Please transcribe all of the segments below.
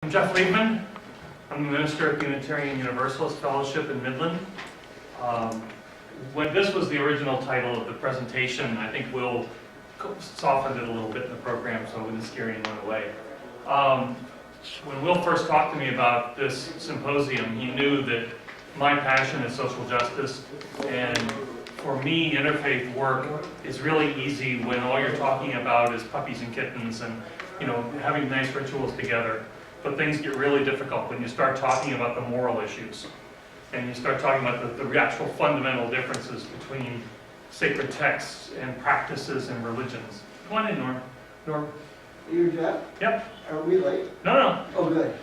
I'm Jeff Liebmann. I'm the minister at the Unitarian Universalist Fellowship in Midland. When this was the original title of the presentation, I think Will softened it a little bit in the program, so I wouldn't scare anyone away. When Will first talked to me about this symposium, he knew that my passion is social justice, and for me, interfaith work is really easy when all you're talking about is puppies and kittens and, you know, having nice rituals together. But things get really difficult when you start talking about the moral issues and you start talking about the actual fundamental differences between sacred texts and practices and religions. Come on in, Norm. Norm. You, Jeff? Yep. Are we late? No. Oh, good.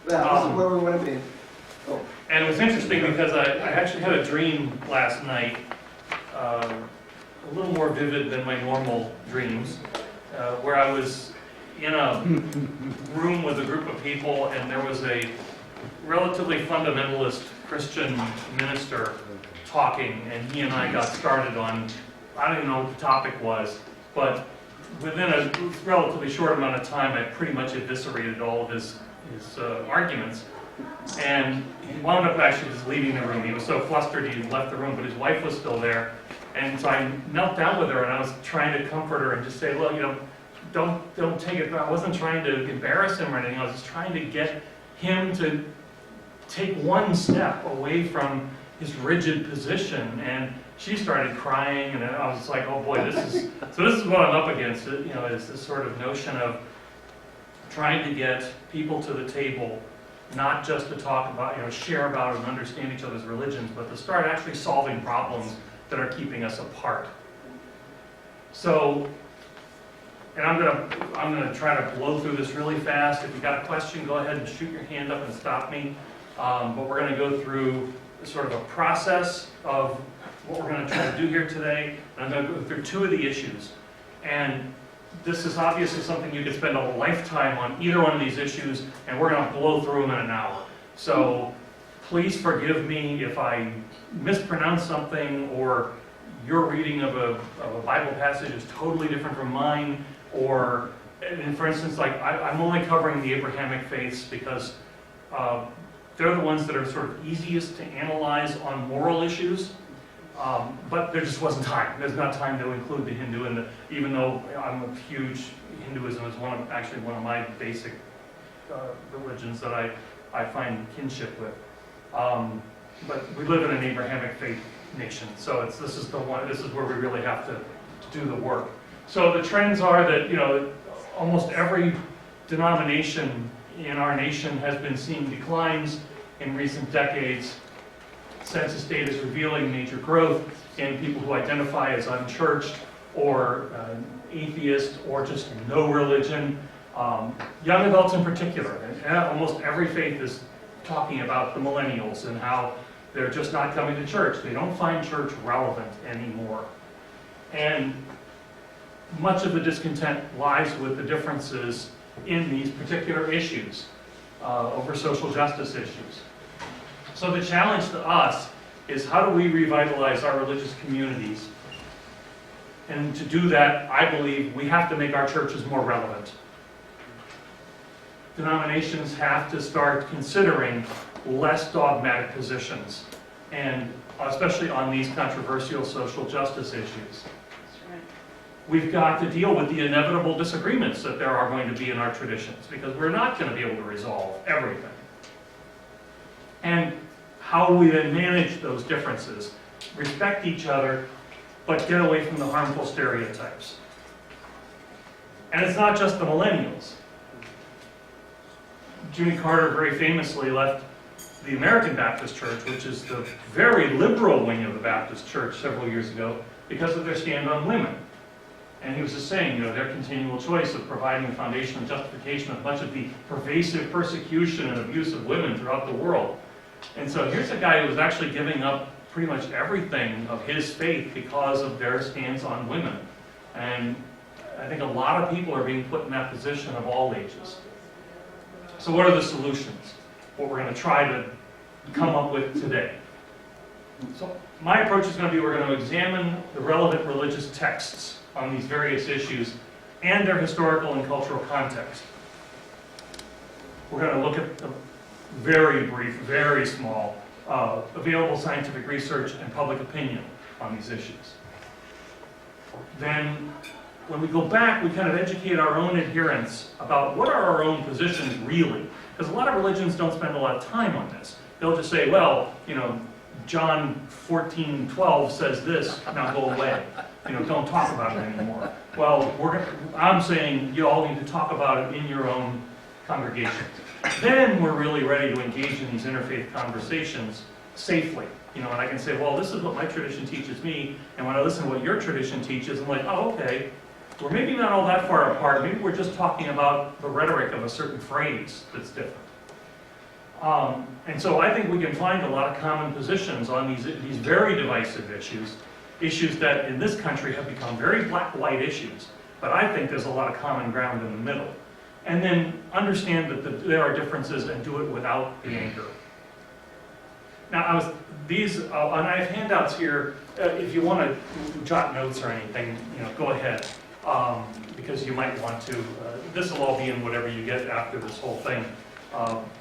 Well, this is where we want to be. Oh. And it was interesting because I actually had a dream last night, a little more vivid than my normal dreams, where I was in a room with a group of people, and there was a relatively fundamentalist Christian minister talking, and he and I got started on, I don't even know what the topic was, but within a relatively short amount of time, I pretty much eviscerated all of his arguments. And he wound up actually just leaving the room. He was so flustered he left the room, but his wife was still there. And so I knelt down with her, and I was trying to comfort her and just say, look, you know, don't take it. I wasn't trying to embarrass him or anything. I was just trying to get him to take one step away from his rigid position. And she started crying, and I was like, oh boy, this is what I'm up against. You know, is this sort of notion of trying to get people to the table, not just to talk about, you know, share about and understand each other's religions, but to start actually solving problems that are keeping us apart. So, and I'm gonna try to blow through this really fast. If you got a question, go ahead and shoot your hand up and stop me. But we're gonna go through sort of a process of what we're gonna try to do here today. And I'm gonna go through two of the issues. And this is obviously something you could spend a lifetime on either one of these issues, and we're gonna blow through them in an hour. So please forgive me if I mispronounce something, or your reading of a Bible passage is totally different from mine, or, and for instance, like I'm only covering the Abrahamic faiths because they're the ones that are sort of easiest to analyze on moral issues, but there just wasn't time. There's not time to include the Hindu, and even though I'm a huge, Hinduism is actually one of my basic religions that I find kinship with. But we live in an Abrahamic faith nation, so this is where we really have to do the work. So the trends are that, you know, almost every denomination in our nation has been seeing declines in recent decades. Census data is revealing major growth in people who identify as unchurched or atheist or just no religion. Young adults in particular, and almost every faith is talking about the Millennials and how they're just not coming to church. They don't find church relevant anymore. And much of the discontent lies with the differences in these particular issues, over social justice issues. So the challenge to us is, how do we revitalize our religious communities? And to do that, I believe we have to make our churches more relevant. Denominations have to start considering less dogmatic positions, and especially on these controversial social justice issues. We've got to deal with the inevitable disagreements that there are going to be in our traditions, because we're not going to be able to resolve everything. And how we then manage those differences, respect each other, but get away from the harmful stereotypes. And it's not just the Millennials. Jimmy Carter very famously left the American Baptist Church, which is the very liberal wing of the Baptist Church, several years ago, because of their stand on women. And he was just saying, you know, their continual choice of providing a foundation and justification of much of the pervasive persecution and abuse of women throughout the world. And so here's a guy who was actually giving up pretty much everything of his faith because of their stance on women. And I think a lot of people are being put in that position of all ages. So what are the solutions? What we're going to try to come up with today. So my approach is going to be, we're going to examine the relevant religious texts on these various issues and their historical and cultural context. we're going to look at the very brief, very small, available scientific research and public opinion on these issues. Then, when we go back, we kind of educate our own adherents about what are our own positions really. Because a lot of religions don't spend a lot of time on this. They'll just say, well, you know, John 14:12 says this, now go away. You know, don't talk about it anymore. Well, I'm saying you all need to talk about it in your own congregation. Then we're really ready to engage in these interfaith conversations safely. You know, and I can say, well, this is what my tradition teaches me, and when I listen to what your tradition teaches, I'm like, oh, okay, we're maybe not all that far apart. Maybe we're just talking about the rhetoric of a certain phrase that's different. And so I think we can find a lot of common positions on these very divisive issues that in this country have become very black-white issues, but I think there's a lot of common ground in the middle. And then understand that there are differences and do it without the anger. Now, and I have handouts here. If you want to jot notes or anything, you know, go ahead, because you might want to. This will all be in whatever you get after this whole thing,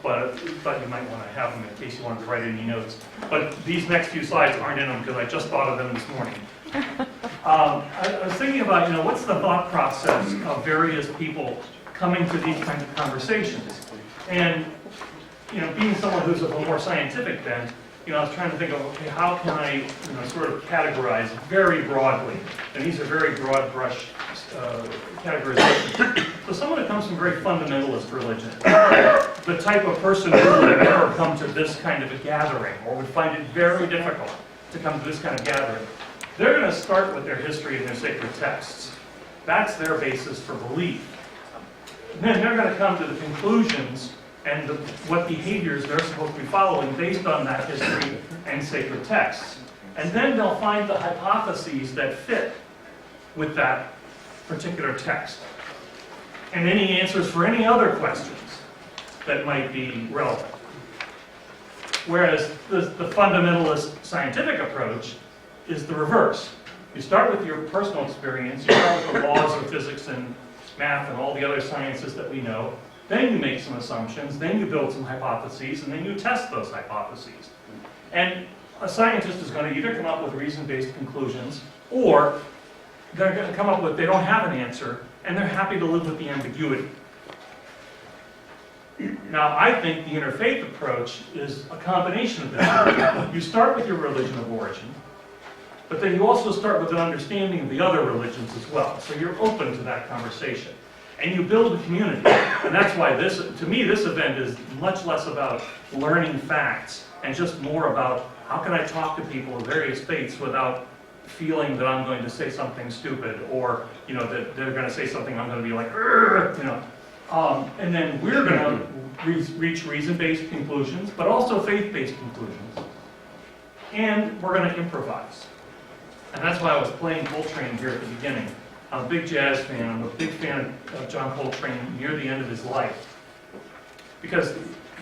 but you might want to have them in case you wanted to write any notes. But these next few slides aren't in them because I just thought of them this morning. I was thinking about, you know, what's the thought process of various people coming to these kinds of conversations, and you know, being someone who's of a more scientific bent, you know, I was trying to think of, okay, how can I, you know, sort of categorize very broadly? And these are very broad brush categorizations. So someone who comes from very fundamentalist religion, the type of person who would never come to this kind of a gathering, or would find it very difficult to come to this kind of gathering, they're going to start with their history and their sacred texts. That's their basis for belief. And then they're going to come to the conclusions and what behaviors they're supposed to be following based on that history and sacred texts. And then they'll find the hypotheses that fit with that particular text. And any answers for any other questions that might be relevant. Whereas the fundamentalist scientific approach is the reverse. You start with your personal experience, you start with the laws of physics and math and all the other sciences that we know, then you make some assumptions, then you build some hypotheses, and then you test those hypotheses. And a scientist is going to either come up with reason-based conclusions, or they're going to come up with, they don't have an answer, and they're happy to live with the ambiguity. Now, I think the interfaith approach is a combination of this. You start with your religion of origin, but then you also start with an understanding of the other religions as well. So you're open to that conversation. And you build a community. And that's why to me, this event is much less about learning facts and just more about how can I talk to people of various faiths without feeling that I'm going to say something stupid, or, you know, that they're going to say something I'm going to be like, you know. And then we're going to reach reason-based conclusions, but also faith-based conclusions. And we're going to improvise. And that's why I was playing Coltrane here at the beginning. I'm a big jazz fan. I'm a big fan of John Coltrane near the end of his life. Because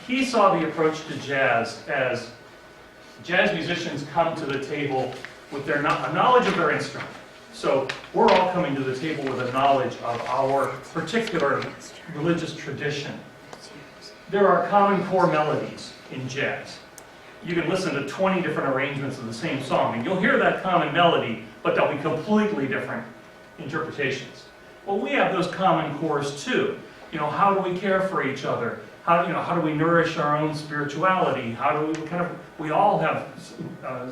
he saw the approach to jazz as jazz musicians come to the table with a knowledge of their instrument. So we're all coming to the table with a knowledge of our particular religious tradition. There are common core melodies in jazz. You can listen to 20 different arrangements of the same song, and you'll hear that common melody, but they'll be completely different interpretations. Well, we have those common cores too. You know, how do we care for each other? How do we nourish our own spirituality? We all have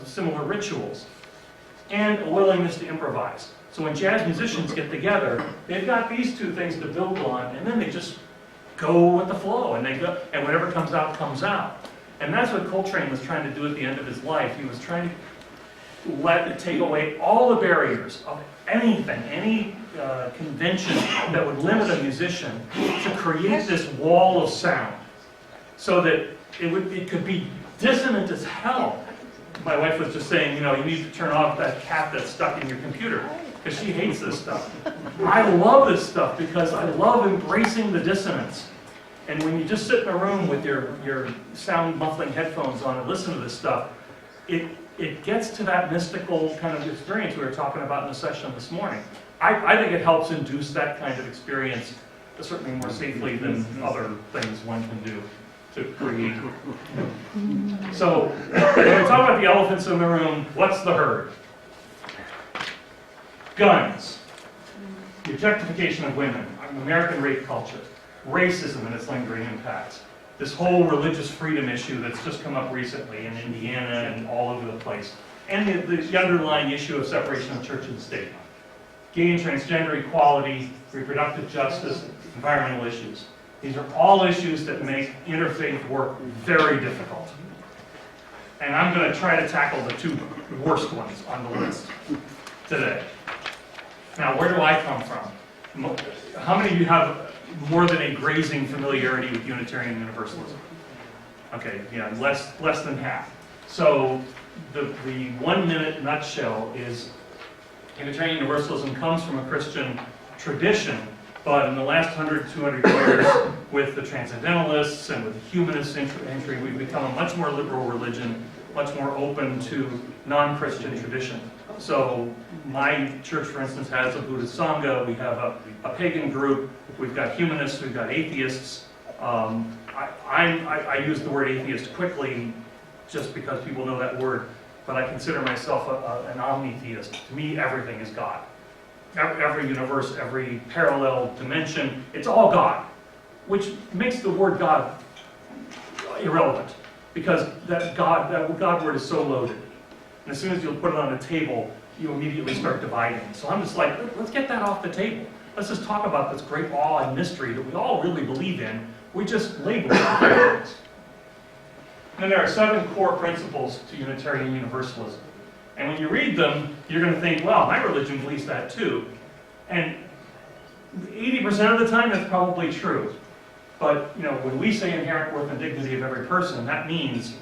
similar rituals, and a willingness to improvise. So when jazz musicians get together, they've got these two things to build on, and then they just go with the flow, and whatever comes out, comes out. And that's what Coltrane was trying to do at the end of his life. He was trying to take away all the barriers of anything, any convention that would limit a musician, to create this wall of sound so that it could be dissonant as hell. My wife was just saying, you know, you need to turn off that cat that's stuck in your computer, because she hates this stuff. I love this stuff because I love embracing the dissonance. And when you just sit in a room with your sound muffling headphones on and listen to this stuff, it gets to that mystical kind of experience we were talking about in the session this morning. I think it helps induce that kind of experience certainly more safely than other things one can do to create. So, when we talk about the elephants in the room, what's the herd? Guns, the objectification of women, American rape culture, racism and its lingering impacts, this whole religious freedom issue that's just come up recently in Indiana and all over the place, and the underlying issue of separation of church and state, gay and transgender equality, reproductive justice, environmental issues. These are all issues that make interfaith work very difficult. And I'm going to try to tackle the two worst ones on the list today. Now, where do I come from? How many of you have more than a grazing familiarity with Unitarian Universalism? Okay, yeah, less than half. So the 1 minute nutshell is Unitarian Universalism comes from a Christian tradition, but in the last 100, 200 years, with the Transcendentalists and with the humanist entry, we've become a much more liberal religion, much more open to non-Christian tradition. So my church, for instance, has a Buddhist Sangha, we have a pagan group, we've got humanists, we've got atheists. I use the word atheist quickly just because people know that word, but I consider myself an omnitheist. To me, everything is God. Every universe, every parallel dimension, it's all God, which makes the word God irrelevant, because that God word is so loaded. And as soon as you put it on a table, you immediately start dividing. So I'm just like, let's get that off the table. Let's just talk about this great awe and mystery that we all really believe in. We just label it. And then there are 7 core principles to Unitarian Universalism. And when you read them, you're going to think, well, my religion believes that too. And 80% of the time, that's probably true. But when we say inherent worth and dignity of every person, that means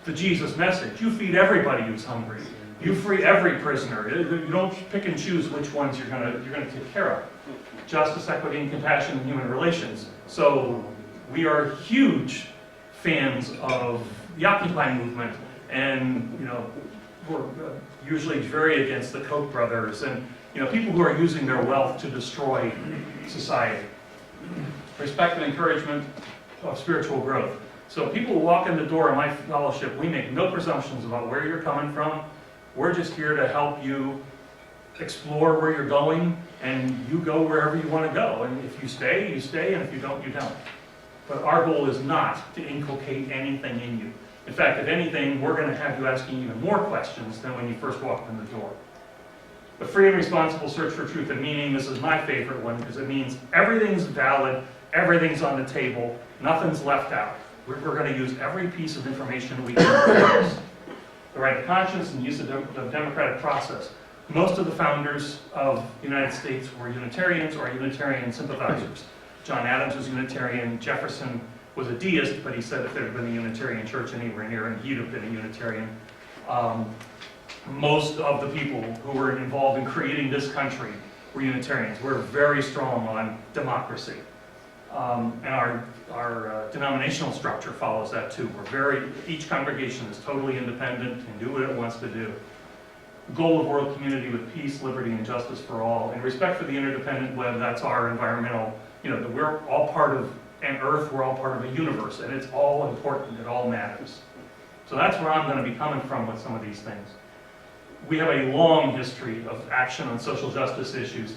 the Jesus message. You feed everybody who's hungry. You free every prisoner. You don't pick and choose which ones you're going to take care of. Justice, equity, and compassion in human relations. So we are huge fans of the Occupy movement, and we're usually very against the Koch brothers and people who are using their wealth to destroy society. Respect and encouragement of spiritual growth. So people who walk in the door of my fellowship, we make no presumptions about where you're coming from. We're just here to help you explore where you're going, and you go wherever you want to go. And if you stay, you stay, and if you don't, you don't. But our goal is not to inculcate anything in you. In fact, if anything, we're going to have you asking even more questions than when you first walked in the door. The free and responsible search for truth and meaning, this is my favorite one, because it means everything's valid, everything's on the table, nothing's left out. We're going to use every piece of information we can use. The right of conscience and use of the democratic process. Most of the founders of the United States were Unitarians or Unitarian sympathizers. John Adams was Unitarian, Jefferson was a deist, but he said if there had been a Unitarian church anywhere near him, he'd have been a Unitarian. Most of the people who were involved in creating this country were Unitarians. We're very strong on democracy. And our denominational structure follows that too. Each congregation is totally independent and do what it wants to do. Goal of world community with peace, liberty, and justice for all. And respect for the interdependent web, that's our environmental, that we're all part of an earth, we're all part of a universe, and it's all important, it all matters. So that's where I'm going to be coming from with some of these things. We have a long history of action on social justice issues.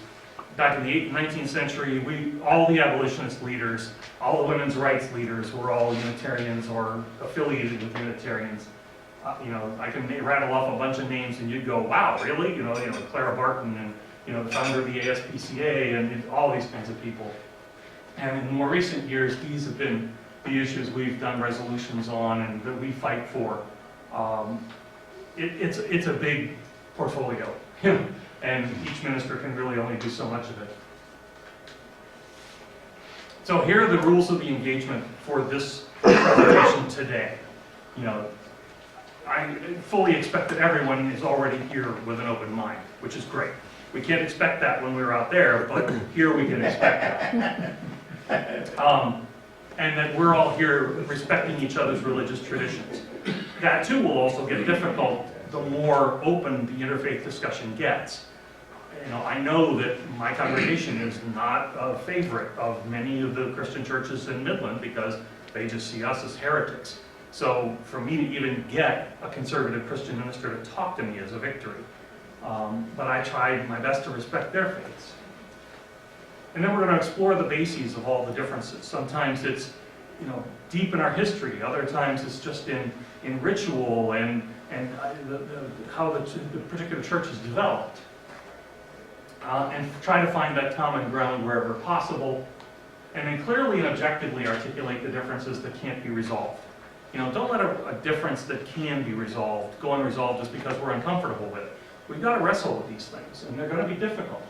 Back in the 19th century, all the abolitionist leaders, all the women's rights leaders were all Unitarians or affiliated with Unitarians. I can rattle off a bunch of names and you'd go, wow, really? Clara Barton and, the founder of the ASPCA and all these kinds of people. And in more recent years, these have been the issues we've done resolutions on and that we fight for. It's a big portfolio, and each minister can really only do so much of it. So here are the rules of the engagement for this presentation today. I fully expect that everyone is already here with an open mind, which is great. We can't expect that when we're out there, but here we can expect that. And that we're all here respecting each other's religious traditions. That too will also get difficult the more open the interfaith discussion gets. I know that my congregation is not a favorite of many of the Christian churches in Midland because they just see us as heretics. So for me to even get a conservative Christian minister to talk to me is a victory. But I tried my best to respect their faiths. And then we're going to explore the bases of all the differences. Sometimes it's, deep in our history. Other times it's just in ritual and how the particular church is developed. And try to find that common ground wherever possible. And then clearly and objectively articulate the differences that can't be resolved. Don't let a difference that can be resolved go unresolved just because we're uncomfortable with it. We've got to wrestle with these things, and they're going to be difficult.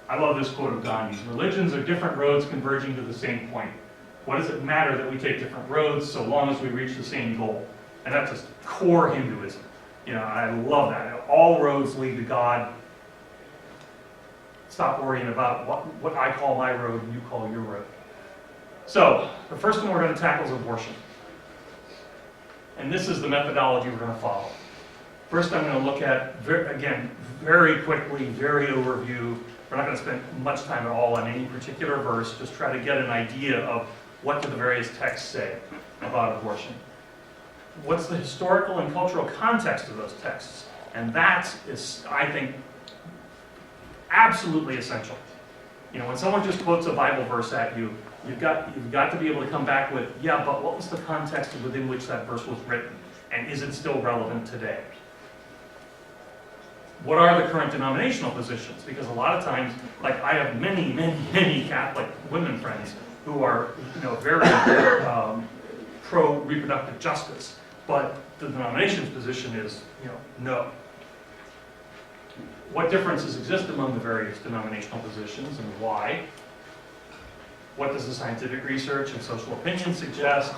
I love this quote of Gandhi's: religions are different roads converging to the same point. What does it matter that we take different roads so long as we reach the same goal? And that's just core Hinduism. I love that. All roads lead to God. Stop worrying about what I call my road and you call your road. So, the first one we're going to tackle is abortion. And this is the methodology we're going to follow. First, I'm going to look at, again, very quickly, very overview. We're not going to spend much time at all on any particular verse, just try to get an idea of what do the various texts say about abortion. What's the historical and cultural context of those texts? And that is, I think, absolutely essential. When someone just quotes a Bible verse at you, you've got to be able to come back with, yeah, but what was the context within which that verse was written? And is it still relevant today? What are the current denominational positions? Because a lot of times, like I have many, many, many Catholic women friends who are, very pro-reproductive justice, but the denomination's position is, no. What differences exist among the various denominational positions and why? What does the scientific research and social opinion suggest?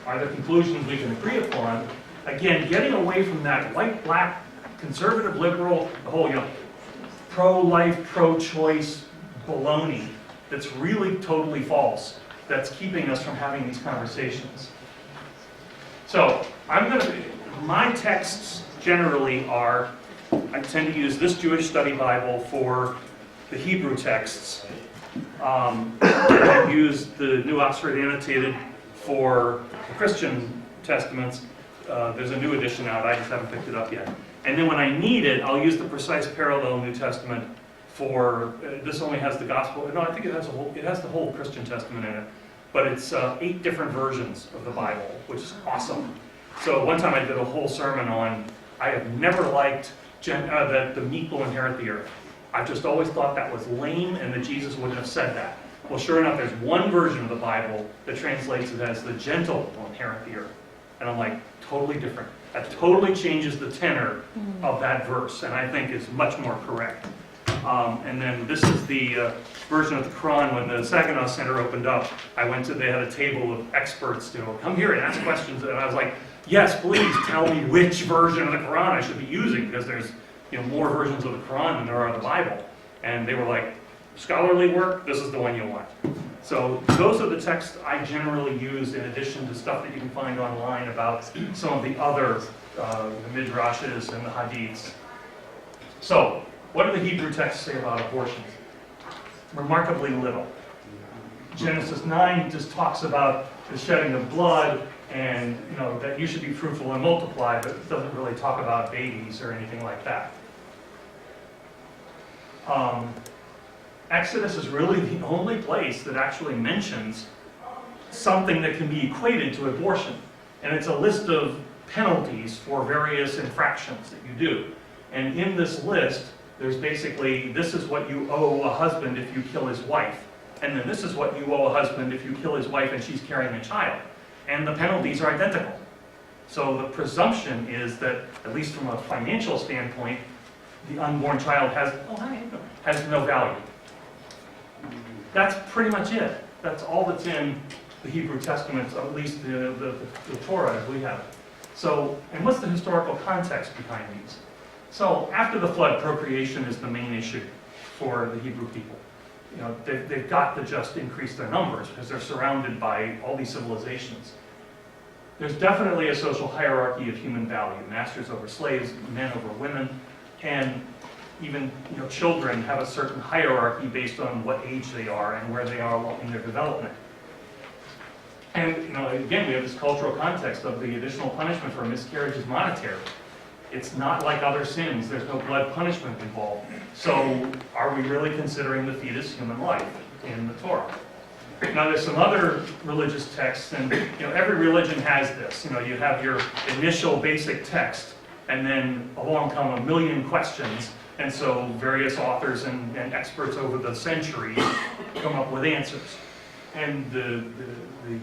Are there conclusions we can agree upon? Again, getting away from that white, black, conservative, liberal, the whole, pro-life, pro-choice baloney that's really totally false, that's keeping us from having these conversations. So, my texts generally are, I tend to use this Jewish study Bible for the Hebrew texts. I use the New Oxford Annotated for the Christian Testaments. There's a new edition out, I just haven't picked it up yet. And then when I need it, I'll use the Precise Parallel New Testament for, this only has the Gospel, no, I think it has the whole Christian Testament in it. But it's 8 different versions of the Bible, which is awesome. So one time I did a whole sermon on, I have never liked that the meek will inherit the earth. I've just always thought that was lame and that Jesus wouldn't have said that. Well, sure enough, there's one version of the Bible that translates it as the gentle will inherit the earth. And I'm like, totally different. That totally changes the tenor of that verse, and I think is much more correct. And then this is the version of the Quran. When the Saginaw Center opened up, they had a table of experts, come here and ask questions. And I was like, yes, please tell me which version of the Quran I should be using, because there's more versions of the Quran than there are of the Bible. And they were like, scholarly work, this is the one you want. So those are the texts I generally use, in addition to stuff that you can find online about some of the other the midrashes and the hadiths. So, what do the Hebrew texts say about abortion? Remarkably little. Genesis 9 just talks about the shedding of blood and that you should be fruitful and multiply, but it doesn't really talk about babies or anything like that. Exodus is really the only place that actually mentions something that can be equated to abortion. And it's a list of penalties for various infractions that you do. And in this list, there's basically, this is what you owe a husband if you kill his wife. And then this is what you owe a husband if you kill his wife and she's carrying a child. And the penalties are identical. So the presumption is that, at least from a financial standpoint, the unborn child has no value. That's pretty much it. That's all that's in the Hebrew Testament, at least the Torah as we have it. So, and what's the historical context behind these? So, after the flood, procreation is the main issue for the Hebrew people. They've got to just increase their numbers because they're surrounded by all these civilizations. There's definitely a social hierarchy of human value. Masters over slaves, men over women. And even children have a certain hierarchy based on what age they are and where they are in their development. And again, we have this cultural context of the additional punishment for miscarriage is monetary. It's not like other sins. There's no blood punishment involved. So are we really considering the fetus human life in the Torah? Now there's some other religious texts, and every religion has this. You have your initial basic text, and then along come a million questions, and so various authors and experts over the centuries come up with answers. And the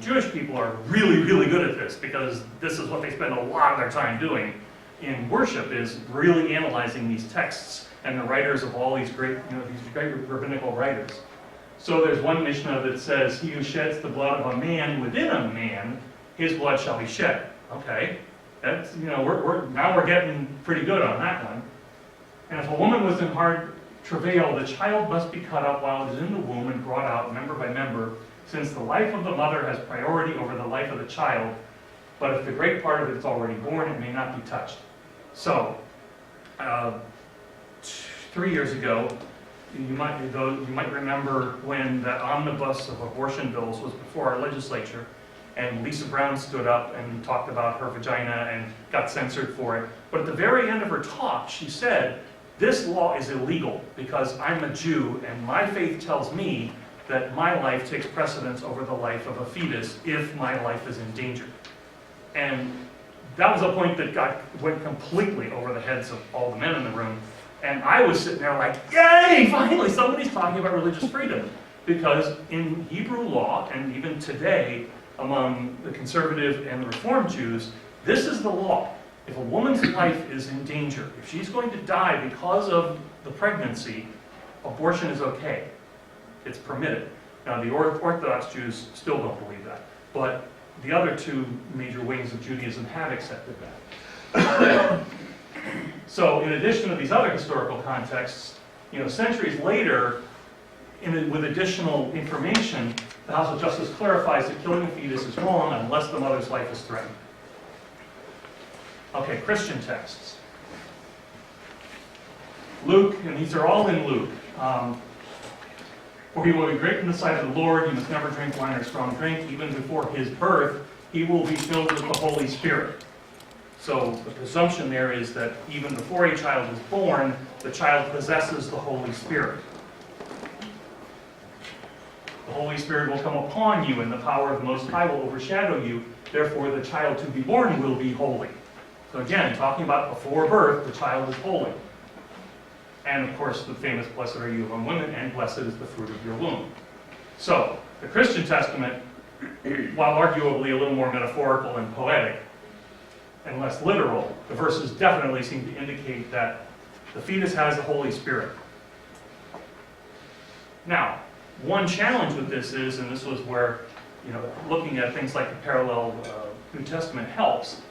Jewish people are really, really good at this, because this is what they spend a lot of their time doing in worship, is really analyzing these texts and the writers of all these great, these great rabbinical writers. So there's one Mishnah that says, "He who sheds the blood of a man within a man, his blood shall be shed." Okay, that's now we're getting pretty good on that one. And if a woman was in hard travail, the child must be cut up while it is in the womb and brought out member by member, since the life of the mother has priority over the life of the child. But if the great part of it is already born, it may not be touched. So, 3 years ago, you might remember when the omnibus of abortion bills was before our legislature, and Lisa Brown stood up and talked about her vagina and got censored for it. But at the very end of her talk, she said, "This law is illegal because I'm a Jew, and my faith tells me that my life takes precedence over the life of a fetus if my life is in danger." And that was a point that went completely over the heads of all the men in the room. And I was sitting there like, yay, finally somebody's talking about religious freedom. Because in Hebrew law, and even today among the conservative and the Reformed Jews, this is the law. If a woman's life is in danger, if she's going to die because of the pregnancy, abortion is okay. It's permitted. Now the Orthodox Jews still don't believe that. But the other two major wings of Judaism have accepted that. So in addition to these other historical contexts, centuries later, with additional information, the House of Justice clarifies that killing a fetus is wrong unless the mother's life is threatened. Okay, Christian texts. Luke, and these are all in Luke. "For he will be great in the sight of the Lord. He must never drink wine or strong drink. Even before his birth, he will be filled with the Holy Spirit." So the presumption there is that even before a child is born, the child possesses the Holy Spirit. "The Holy Spirit will come upon you, and the power of the Most High will overshadow you. Therefore the child to be born will be holy." So again, talking about before birth, the child is holy. And of course, the famous "Blessed are you among women, and blessed is the fruit of your womb." So, the Christian Testament, while arguably a little more metaphorical and poetic, and less literal, the verses definitely seem to indicate that the fetus has the Holy Spirit. Now, one challenge with this is, and this was where, looking at things like the parallel New Testament helps,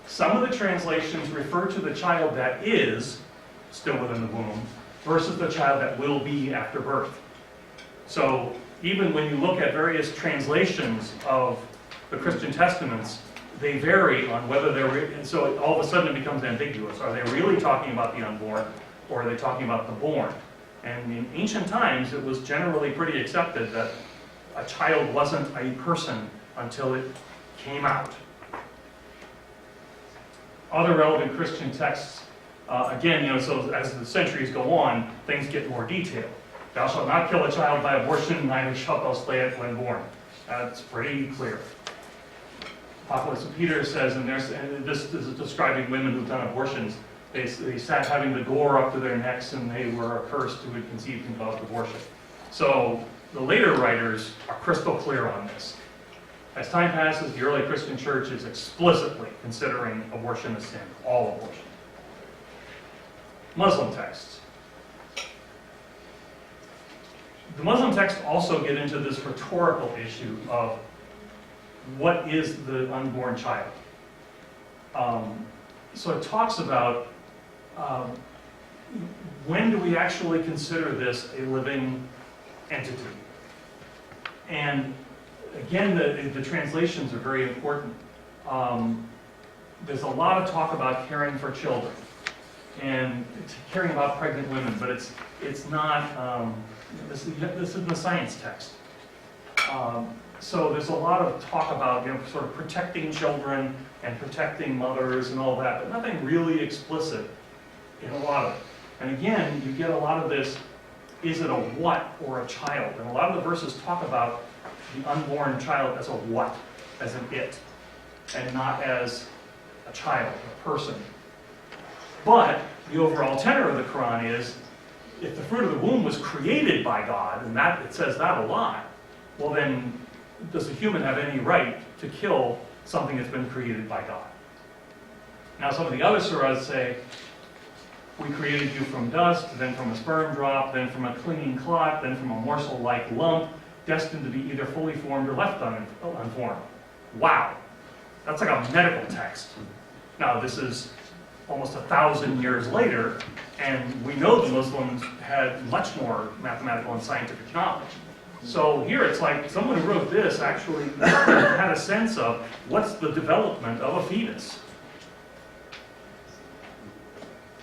some of the translations refer to the child that is still within the womb versus the child that will be after birth. So even when you look at various translations of the Christian Testaments, they vary on whether and so all of a sudden it becomes ambiguous. Are they really talking about the unborn, or are they talking about the born? And in ancient times, it was generally pretty accepted that a child wasn't a person until it came out. Other relevant Christian texts, again, so as the centuries go on, things get more detailed. "Thou shalt not kill a child by abortion, neither shalt thou slay it when born." That's pretty clear. Apocalypse of Peter says, and this is describing women who've done abortions, they sat having the gore up to their necks, and they were accursed who had conceived and caused abortion. So the later writers are crystal clear on this. As time passes, the early Christian church is explicitly considering abortion a sin, all abortion. Muslim texts. The Muslim texts also get into this rhetorical issue of what is the unborn child. So it talks about when do we actually consider this a living entity? And again, the translations are very important. There's a lot of talk about caring for children. and caring about pregnant women, but it's not, this isn't a science text. So there's a lot of talk about, sort of protecting children and protecting mothers and all that, but nothing really explicit in a lot of it. And again, you get a lot of this, is it a what or a child? And a lot of the verses talk about the unborn child as a what, as an it, and not as a child, a person. But the overall tenor of the Quran is, if the fruit of the womb was created by God, and that it says that a lot, well then, does a human have any right to kill something that's been created by God? Now some of the other surahs say, we created you from dust, then from a sperm drop, then from a clinging clot, then from a morsel-like lump, destined to be either fully formed or left unformed. Wow, that's like a medical text. Now this is almost 1,000 years later, and we know the Muslims had much more mathematical and scientific knowledge. So here it's like someone who wrote this actually had a sense of what's the development of a fetus.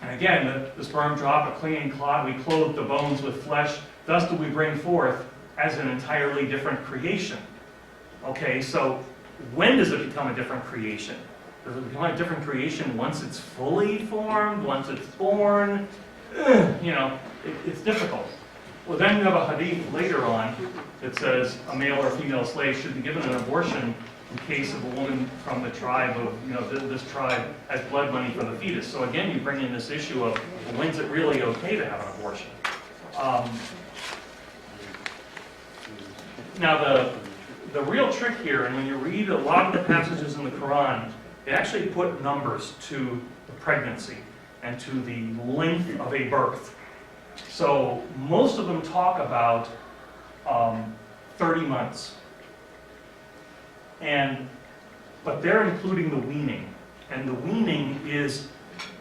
And again, the sperm drop, a clinging clot, we clothe the bones with flesh, thus do we bring forth as an entirely different creation. Okay, so when does it become a different creation? Does it become a different creation once it's fully formed, once it's born? It's difficult. Well, then you have a hadith later on that says a male or female slave should be given an abortion in case of a woman from the tribe of, this tribe has blood money for the fetus. So again, you bring in this issue of, well, when's it really okay to have an abortion? Now the real trick here, and when you read a lot of the passages in the Quran, they actually put numbers to the pregnancy and to the length of a birth. So most of them talk about 30 months. But they're including the weaning. And the weaning is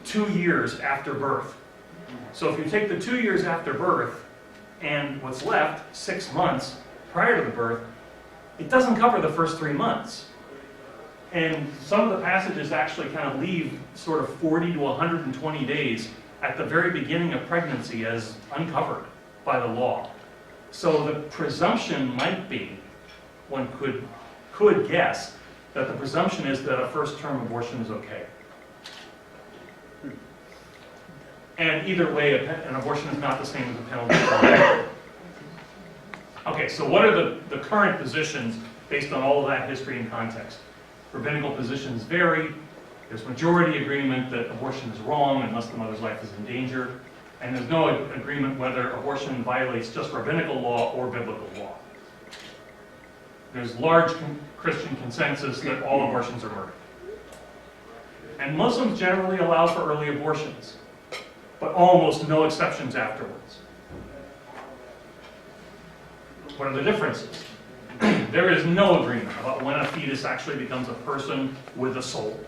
2 years after birth. So if you take the 2 years after birth and what's left, 6 months prior to the birth, it doesn't cover the first 3 months. And some of the passages actually kind of leave sort of 40 to 120 days at the very beginning of pregnancy as uncovered by the law. So the presumption might be, one could guess, that the presumption is that a first-term abortion is okay. And either way, an abortion is not the same as a penalty for life. Okay, so what are the current positions based on all of that history and context? Rabbinical positions vary. There's majority agreement that abortion is wrong unless the mother's life is in danger. And there's no agreement whether abortion violates just rabbinical law or biblical law. There's large Christian consensus that all abortions are murder. And Muslims generally allow for early abortions, but almost no exceptions afterwards. What are the differences? There is no agreement about when a fetus actually becomes a person with a soul.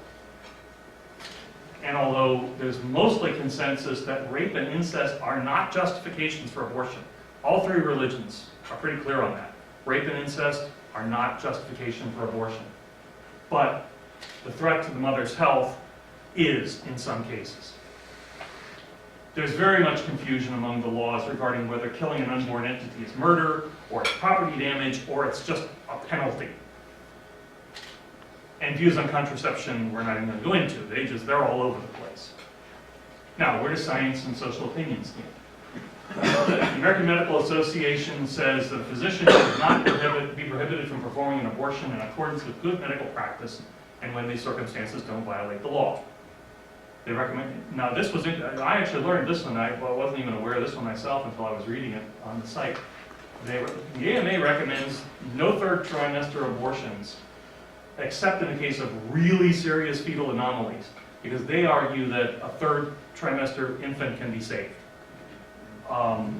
And although there's mostly consensus that rape and incest are not justifications for abortion, all three religions are pretty clear on that. Rape and incest are not justification for abortion. But the threat to the mother's health is in some cases. There's very much confusion among the laws regarding whether killing an unborn entity is murder, or it's property damage, or it's just a penalty. And views on contraception we're not even going to go into. They're all over the place. Now, where does science and social opinion stand? The American Medical Association says that a physician should not be prohibited from performing an abortion in accordance with good medical practice and when these circumstances don't violate the law. They recommend, now this was, I actually learned this one, I wasn't even aware of this one myself until I was reading it on the site. The AMA recommends no third trimester abortions, except in the case of really serious fetal anomalies, because they argue that a third trimester infant can be saved. Now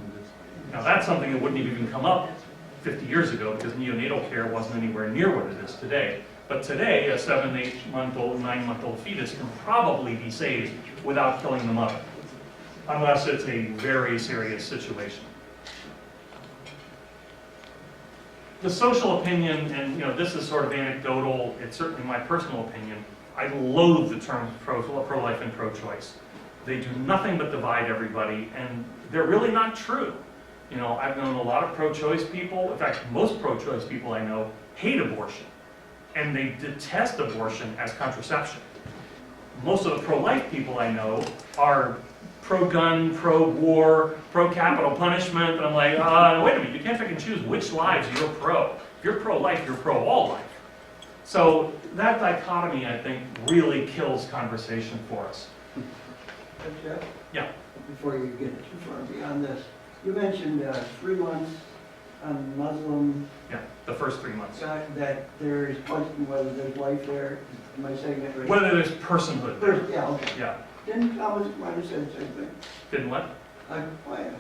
that's something that wouldn't have even come up 50 years ago because neonatal care wasn't anywhere near what it is today. But today, a 7, 8-month-old, 9-month-old fetus can probably be saved without killing the mother, unless it's a very serious situation. The social opinion, and this is sort of anecdotal, it's certainly my personal opinion, I loathe the terms pro-life and pro-choice. They do nothing but divide everybody, and they're really not true. You know, I've known a lot of pro-choice people. In fact, most pro-choice people I know hate abortion, and they detest abortion as contraception. Most of the pro-life people I know are pro-gun, pro-war, pro-capital punishment, and I'm like, wait a minute, you can't pick and choose which lives you're pro. If you're pro-life, you're pro-all life. So that dichotomy, I think, really kills conversation for us. Jeff? Yeah. Before you get too far beyond this, you mentioned 3 months on Muslim, Yeah, the first 3 months. that there is question whether there's life there. Am I saying that right? Whether there's personhood. Yeah, okay. Yeah. Didn't Thomas Aquinas say the same thing? Didn't what? Aquinas.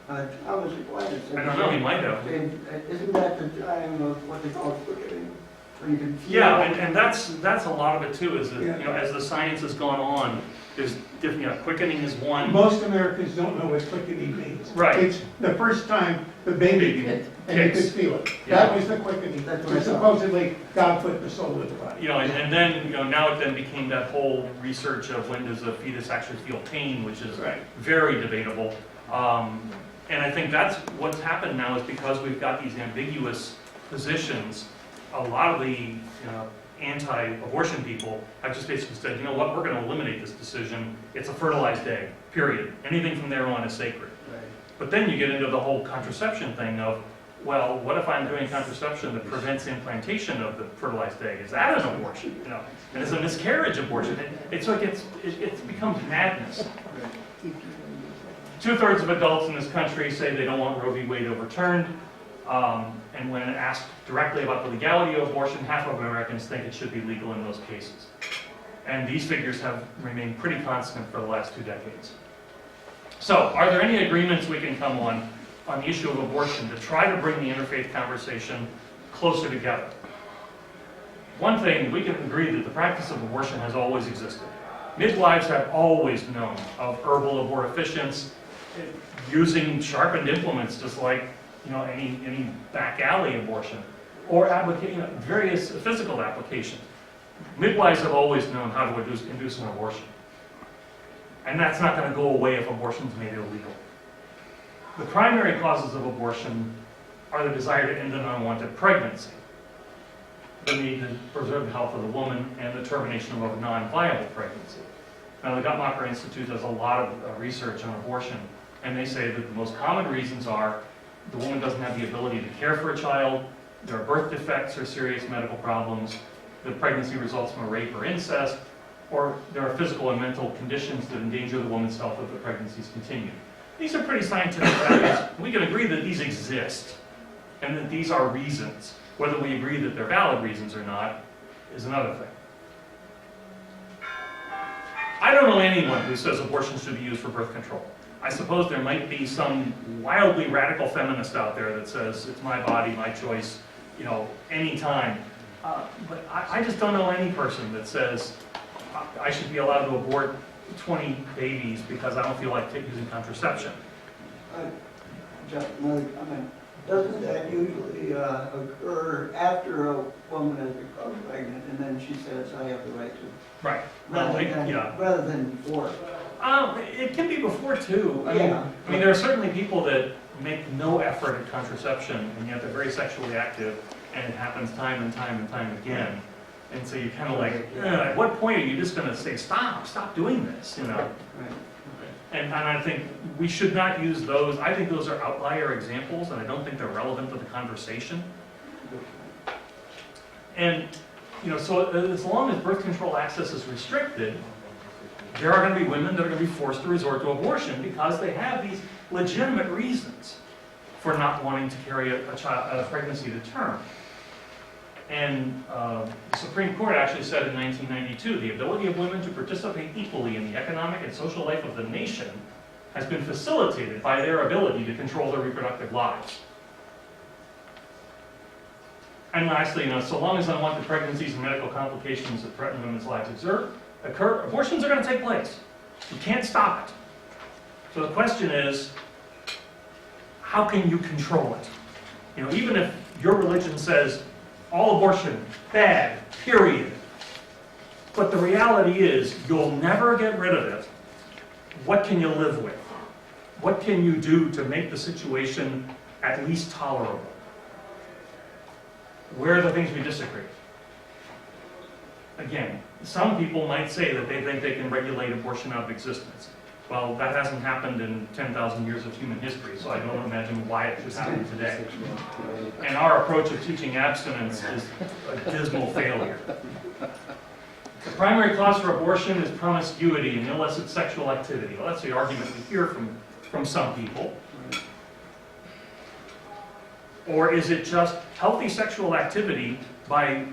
Thomas Aquinas said I don't know, he might have. Isn't that the time of what they call quickening? Where you can feel Yeah, and that's a lot of it too, is that, Yeah. you know, as the science has gone on, there's different, you know, quickening is one. Most Americans don't know what quickening means. Right. It's the first time the baby kicked, and you could Kicks. feel it. Yeah. That was the quickening. That's what I thought. Supposedly, God put the soul in the body. You know, and then, you know, now it then became that whole research of when does a fetus actually feel pain, which is Right. very debatable. And I think that's what's happened now is because we've got these ambiguous positions, a lot of the, you know, anti-abortion people have just basically said, you know what, we're going to eliminate this decision. It's a fertilized egg, period. Anything from there on is sacred. Right. But then you get into the whole contraception thing of, well, what if I'm doing contraception that prevents implantation of the fertilized egg? Is that an abortion? You know, and it's a miscarriage abortion. So it becomes madness. 2/3 of adults in this country say they don't want Roe v. Wade overturned. And when asked directly about the legality of abortion, half of Americans think it should be legal in those cases. And these figures have remained pretty constant for the last 2 decades. So, are there any agreements we can come on the issue of abortion to try to bring the interfaith conversation closer together? One thing, we can agree that the practice of abortion has always existed. Midwives have always known of herbal abortifacients using sharpened implements, just like, you know, any back alley abortion, or various physical applications. Midwives have always known how to induce an abortion. And that's not going to go away if abortion is made illegal. The primary causes of abortion are the desire to end an unwanted pregnancy, the need to preserve the health of the woman, and the termination of a non-viable pregnancy. Now, the Guttmacher Institute does a lot of research on abortion, and they say that the most common reasons are the woman doesn't have the ability to care for a child, there are birth defects or serious medical problems, the pregnancy results from a rape or incest, or there are physical and mental conditions that endanger the woman's health if the pregnancy is continued. These are pretty scientific facts. We can agree that these exist, and that these are reasons. Whether we agree that they're valid reasons or not is another thing. I don't know anyone who says abortion should be used for birth control. I suppose there might be some wildly radical feminist out there that says it's my body, my choice, you know, anytime. But I just don't know any person that says I should be allowed to abort 20 babies because I don't feel like using contraception. Just another comment. Doesn't that usually occur after a woman has become pregnant and then she says, I have the right to? Right. Rather than before. It can be before too. I mean, there are certainly people that make no effort at contraception, and yet they're very sexually active, and it happens time and time and time again. And so you're kind of like, at what point are you just going to say, stop doing this, you know? Right. And I think we should not use those. I think those are outlier examples, and I don't think they're relevant to the conversation. And, you know, so as long as birth control access is restricted, there are going to be women that are going to be forced to resort to abortion because they have these legitimate reasons for not wanting to carry a pregnancy to term. And the Supreme Court actually said in 1992, the ability of women to participate equally in the economic and social life of the nation has been facilitated by their ability to control their reproductive lives. And lastly, you know, so long as unwanted pregnancies and medical complications that threaten women's lives occur, abortions are going to take place. You can't stop it. So the question is, how can you control it? You know, even if your religion says all abortion, bad, period. But the reality is, you'll never get rid of it what can you live with? What can you do to make the situation at least tolerable? Where are the things we disagree? Again, some people might say that they think they can regulate abortion out of existence. Well, that hasn't happened in 10,000 years of human history, so I don't imagine why it should happen today. And our approach of teaching abstinence is a dismal failure. The primary cause for abortion is promiscuity and illicit sexual activity. Well, that's the argument we hear from some people. Or is it just healthy sexual activity by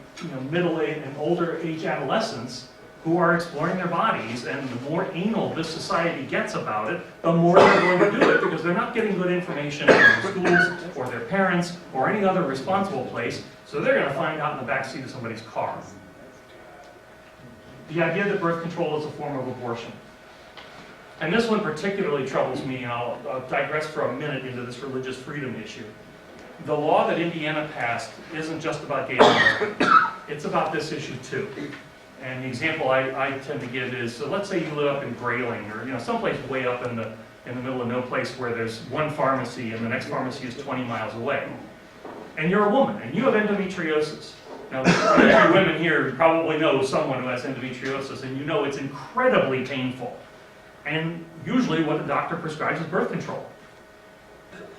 middle-aged and older age adolescents who are exploring their bodies, and the more anal this society gets about it, the more they're going to do it because they're not getting good information from their schools or their parents or any other responsible place, so they're going to find out in the backseat of somebody's car. The idea that birth control is a form of abortion. And this one particularly troubles me, and I'll digress for a minute into this religious freedom issue. The law that Indiana passed isn't just about gay marriage. It's about this issue too. And the example I tend to give is, so let's say you live up in Grayling, or someplace way up in the middle of no place where there's one pharmacy and the next pharmacy is 20 miles away. And you're a woman, and you have endometriosis. Now, many of you women here probably know someone who has endometriosis, and you know it's incredibly painful. And usually what the doctor prescribes is birth control.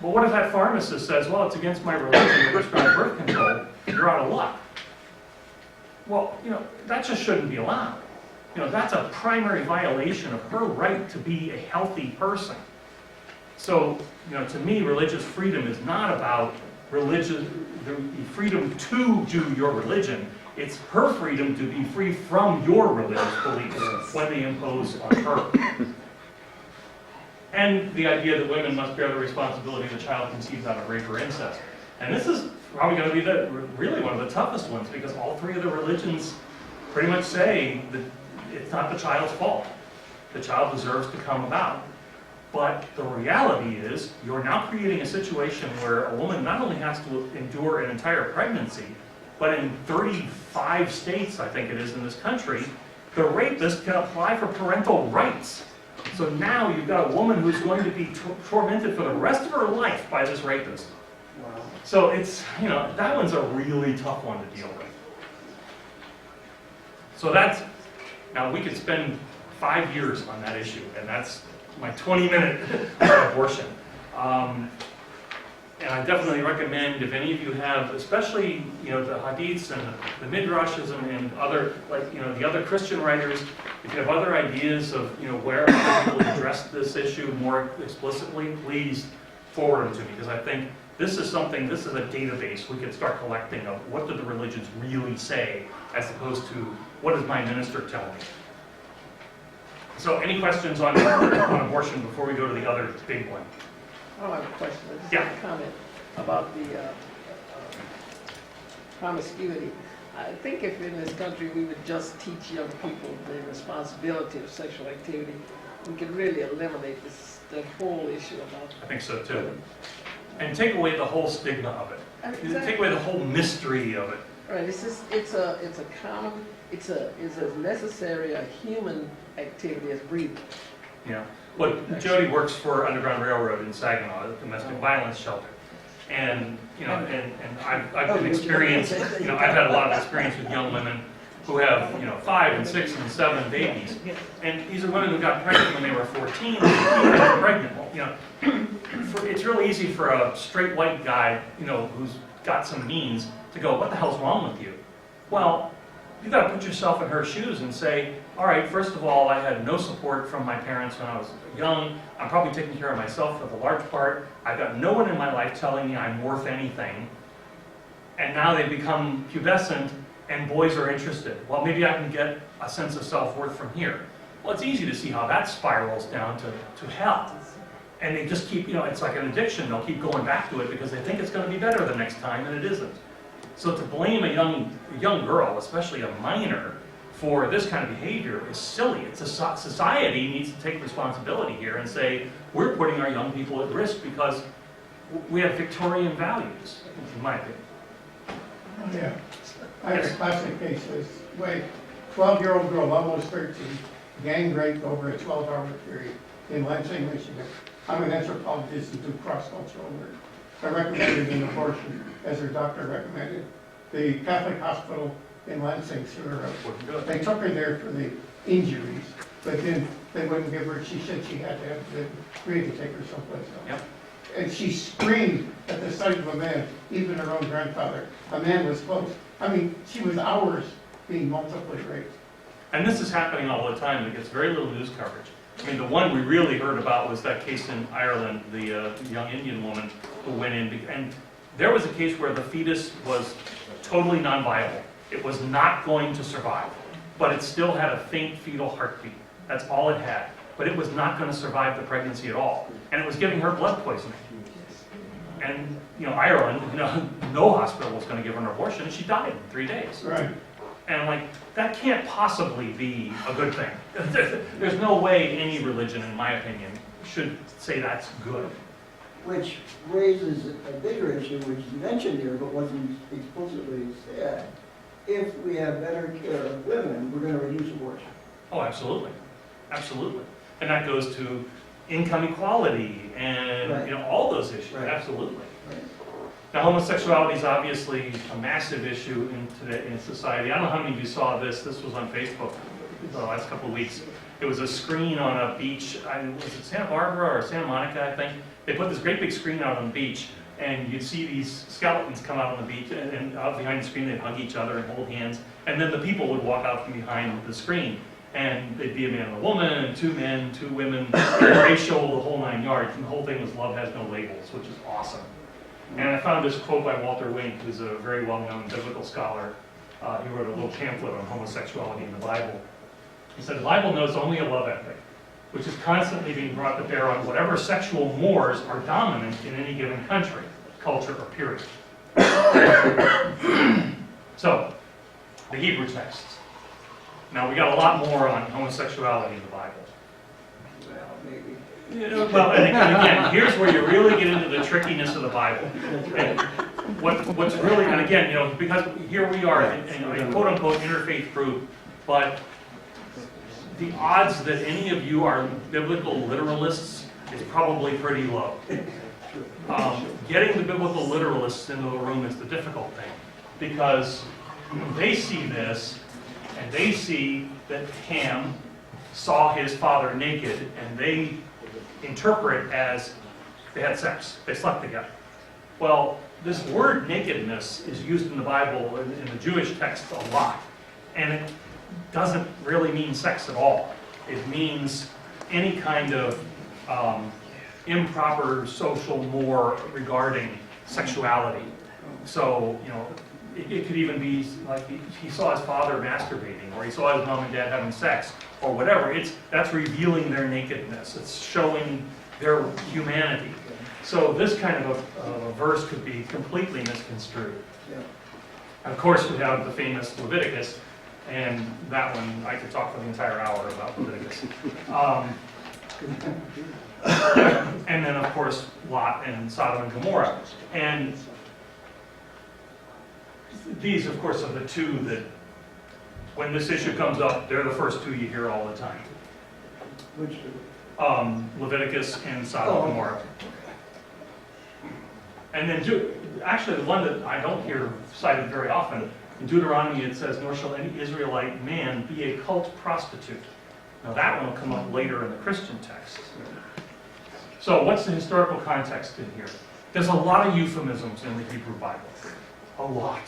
But what if that pharmacist says, well, it's against my religion to prescribe birth control, you're out of luck? Well, that just shouldn't be allowed. That's a primary violation of her right to be a healthy person. So, to me, religious freedom is not about the freedom to do your religion. It's her freedom to be free from your religious beliefs when they impose on her. And the idea that women must bear the responsibility of a child conceived out of rape or incest. And this is probably going to be really one of the toughest ones, because all three of the religions pretty much say that it's not the child's fault. The child deserves to come about. But the reality is, you're now creating a situation where a woman not only has to endure an entire pregnancy, but in 35 states, I think it is, in this country, the rapist can apply for parental rights. So now you've got a woman who's going to be tormented for the rest of her life by this rapist. Wow. So it's, that one's a really tough one to deal with. So now we could spend 5 years on that issue, and that's my 20-minute abortion. And I definitely recommend, if any of you have, especially, the hadiths and the midrashes and other, the other Christian writers, if you have other ideas of, where people address this issue more explicitly, please forward them to me, because I think this is a database we could start collecting of what do the religions really say, as opposed to what does my minister tell me. So any questions on abortion before we go to the other big one? I have a question. I just Yeah. have a comment about the promiscuity. I think if in this country we would just teach young people the responsibility of sexual activity, we could really eliminate the whole issue about. I think so too. And take away the whole stigma of it. Exactly. Take away the whole mystery of it. Right. It's as necessary a human activity as breathing. Yeah. Look, Jody works for Underground Railroad in Saginaw, a domestic violence shelter. And, I've been experienced, I've had a lot of experience with young women who have, 5 and 6 and 7 babies. And these are women who got pregnant when they were 14, and got pregnant. It's really easy for a straight white guy, who's got some means to go, what the hell's wrong with you? Well, you've got to put yourself in her shoes and say, all right, first of all, I had no support from my parents when I was young. I'm probably taking care of myself for the large part. I've got no one in my life telling me I'm worth anything. And now they become pubescent and boys are interested. Well, maybe I can get a sense of self-worth from here. Well, it's easy to see how that spirals down to hell. And they just keep, it's like an addiction. They'll keep going back to it because they think it's going to be better the next time, and it isn't. So to blame a young girl, especially a minor, for this kind of behavior is silly. Society needs to take responsibility here and say, we're putting our young people at risk because we have Victorian values, in my opinion. Yeah. I have a classic case this way. 12-year-old girl, almost 13, gang raped over a 12-hour period. in Lansing, Michigan. I'm an anthropologist and do cross-cultural work. I recommended an abortion, as her doctor recommended. The Catholic hospital in Lansing, they took her there for the injuries, but then they wouldn't give her, she said she had to have the degree to take her someplace else. Yep. And she screamed at the sight of a man, even her own grandfather. A man was close. I mean, she was hours being multiply raped. And this is happening all the time. It gets very little news coverage. I mean, the one we really heard about was that case in Ireland, the young Indian woman who went in, and there was a case where the fetus was totally non-viable. It was not going to survive, but it still had a faint fetal heartbeat. That's all it had. But it was not going to survive the pregnancy at all. And it was giving her blood poisoning. And, Ireland, no hospital was going to give her an abortion, and she died in 3 days. Right. And I'm like, that can't possibly be a good thing. There's no way any religion, in my opinion, should say that's good. Which raises a bigger issue, which is mentioned here, but wasn't explicitly said. If we have better care of women, we're going to reduce abortion. Oh, absolutely. Absolutely. And that goes to income equality and Right. all those issues. Right. Absolutely. Right. Now, homosexuality is obviously a massive issue in society. I don't know how many of you saw this. This was on Facebook the last couple of weeks. It was a screen on a beach. Was it Santa Barbara or Santa Monica, I think? They put this great big screen out on the beach, and you'd see these skeletons come out on the beach, and out behind the screen they'd hug each other and hold hands, and then the people would walk out from behind the screen. And they'd be a man and a woman, and two men, two women, racial, the whole 9 yards. And the whole thing was love has no labels, which is awesome. And I found this quote by Walter Wink, who's a very well-known biblical scholar. He wrote a little pamphlet on homosexuality in the Bible. He said, the Bible knows only a love ethic, which is constantly being brought to bear on whatever sexual mores are dominant in any given country, culture, or period. So, the Hebrew texts. Now, we got a lot more on homosexuality in the Bible. Well, maybe. Well, and again, here's where you really get into the trickiness of the Bible. And what's really, and again, because here we are in a quote-unquote interfaith group, but the odds that any of you are biblical literalists is probably pretty low. Getting the biblical literalists into the room is the difficult thing, because they see this, and they see that Ham saw his father naked, and they interpret as they had sex, they slept together. Well, this word nakedness is used in the Bible, in the Jewish text, a lot. And it doesn't really mean sex at all. It means any kind of improper social more regarding sexuality. So, it could even be like he saw his father masturbating, or he saw his mom and dad having sex, or whatever. That's revealing their nakedness. It's showing their humanity. So this kind of a verse could be completely misconstrued. Yeah. And of course, we have the famous Leviticus, and that one I could talk for the entire hour about Leviticus. And then, of course, Lot and Sodom and Gomorrah. And these, of course, are the two that, when this issue comes up, they're the first two you hear all the time. Which two? Leviticus and Sodom and Gomorrah. And then, actually, the one that I don't hear cited very often, in Deuteronomy it says, nor shall any Israelite man be a cult prostitute. Now that one will come up later in the Christian text. So what's the historical context in here? There's a lot of euphemisms in the Hebrew Bible. A lot.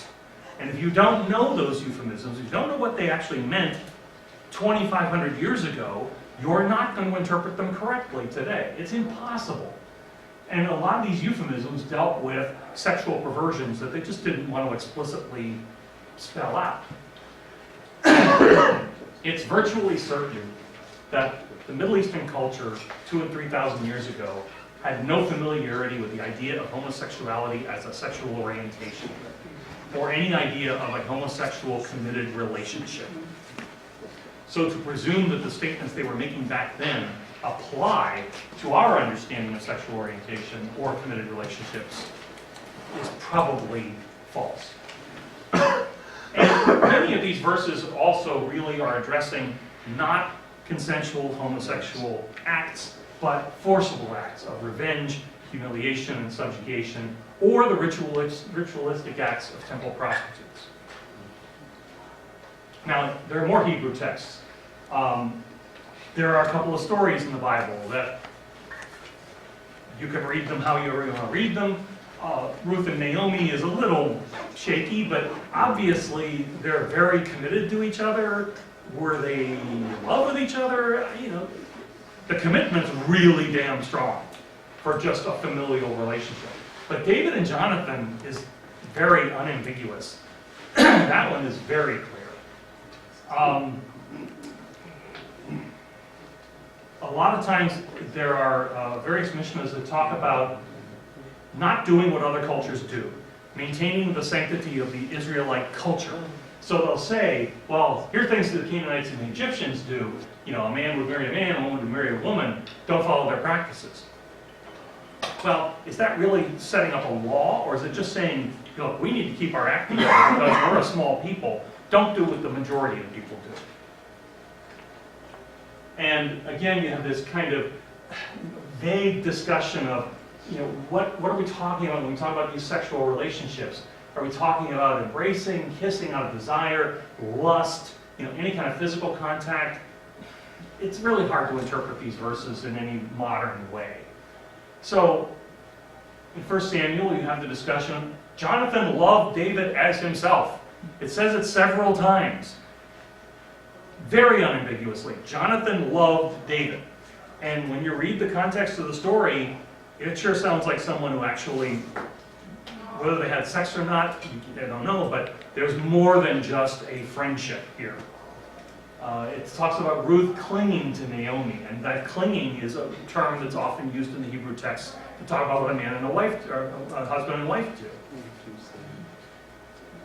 And if you don't know those euphemisms, if you don't know what they actually meant 2,500 years ago, you're not going to interpret them correctly today. It's impossible. And a lot of these euphemisms dealt with sexual perversions that they just didn't want to explicitly spell out. It's virtually certain that the Middle Eastern culture 2,000 and 3,000 years ago had no familiarity with the idea of homosexuality as a sexual orientation, or any idea of a homosexual committed relationship. So to presume that the statements they were making back then apply to our understanding of sexual orientation or committed relationships is probably false. And many of these verses also really are addressing not consensual homosexual acts, but forcible acts of revenge, humiliation, and subjugation, or the ritualistic acts of temple prostitutes. Now, there are more Hebrew texts. There are a couple of stories in the Bible that you can read them however you want to read them. Ruth and Naomi is a little shaky, but obviously they're very committed to each other. Were they in love with each other? You know, the commitment's really damn strong for just a familial relationship. But David and Jonathan is very unambiguous. That one is very clear. A lot of times there are various missionaries that talk about not doing what other cultures do, maintaining the sanctity of the Israelite culture. So they'll say, well, here are things that the Canaanites and the Egyptians do. You know, a man would marry a man, a woman would marry a woman. Don't follow their practices. Well, is that really setting up a law, or is it just saying, look, we need to keep our act together because we're a small people. Don't do what the majority of people do. And again, you have this kind of vague discussion of, you know, what are we talking about when we talk about these sexual relationships? Are we talking about embracing, kissing out of desire, lust, you know, any kind of physical contact? It's really hard to interpret these verses in any modern way. So, in 1 Samuel, you have the discussion, Jonathan loved David as himself. It says it several times. Very unambiguously, Jonathan loved David. And when you read the context of the story, it sure sounds like someone who actually, whether they had sex or not, I don't know, but there's more than just a friendship here. It talks about Ruth clinging to Naomi, and that clinging is a term that's often used in the Hebrew text to talk about what a man and a wife, or a husband and wife do.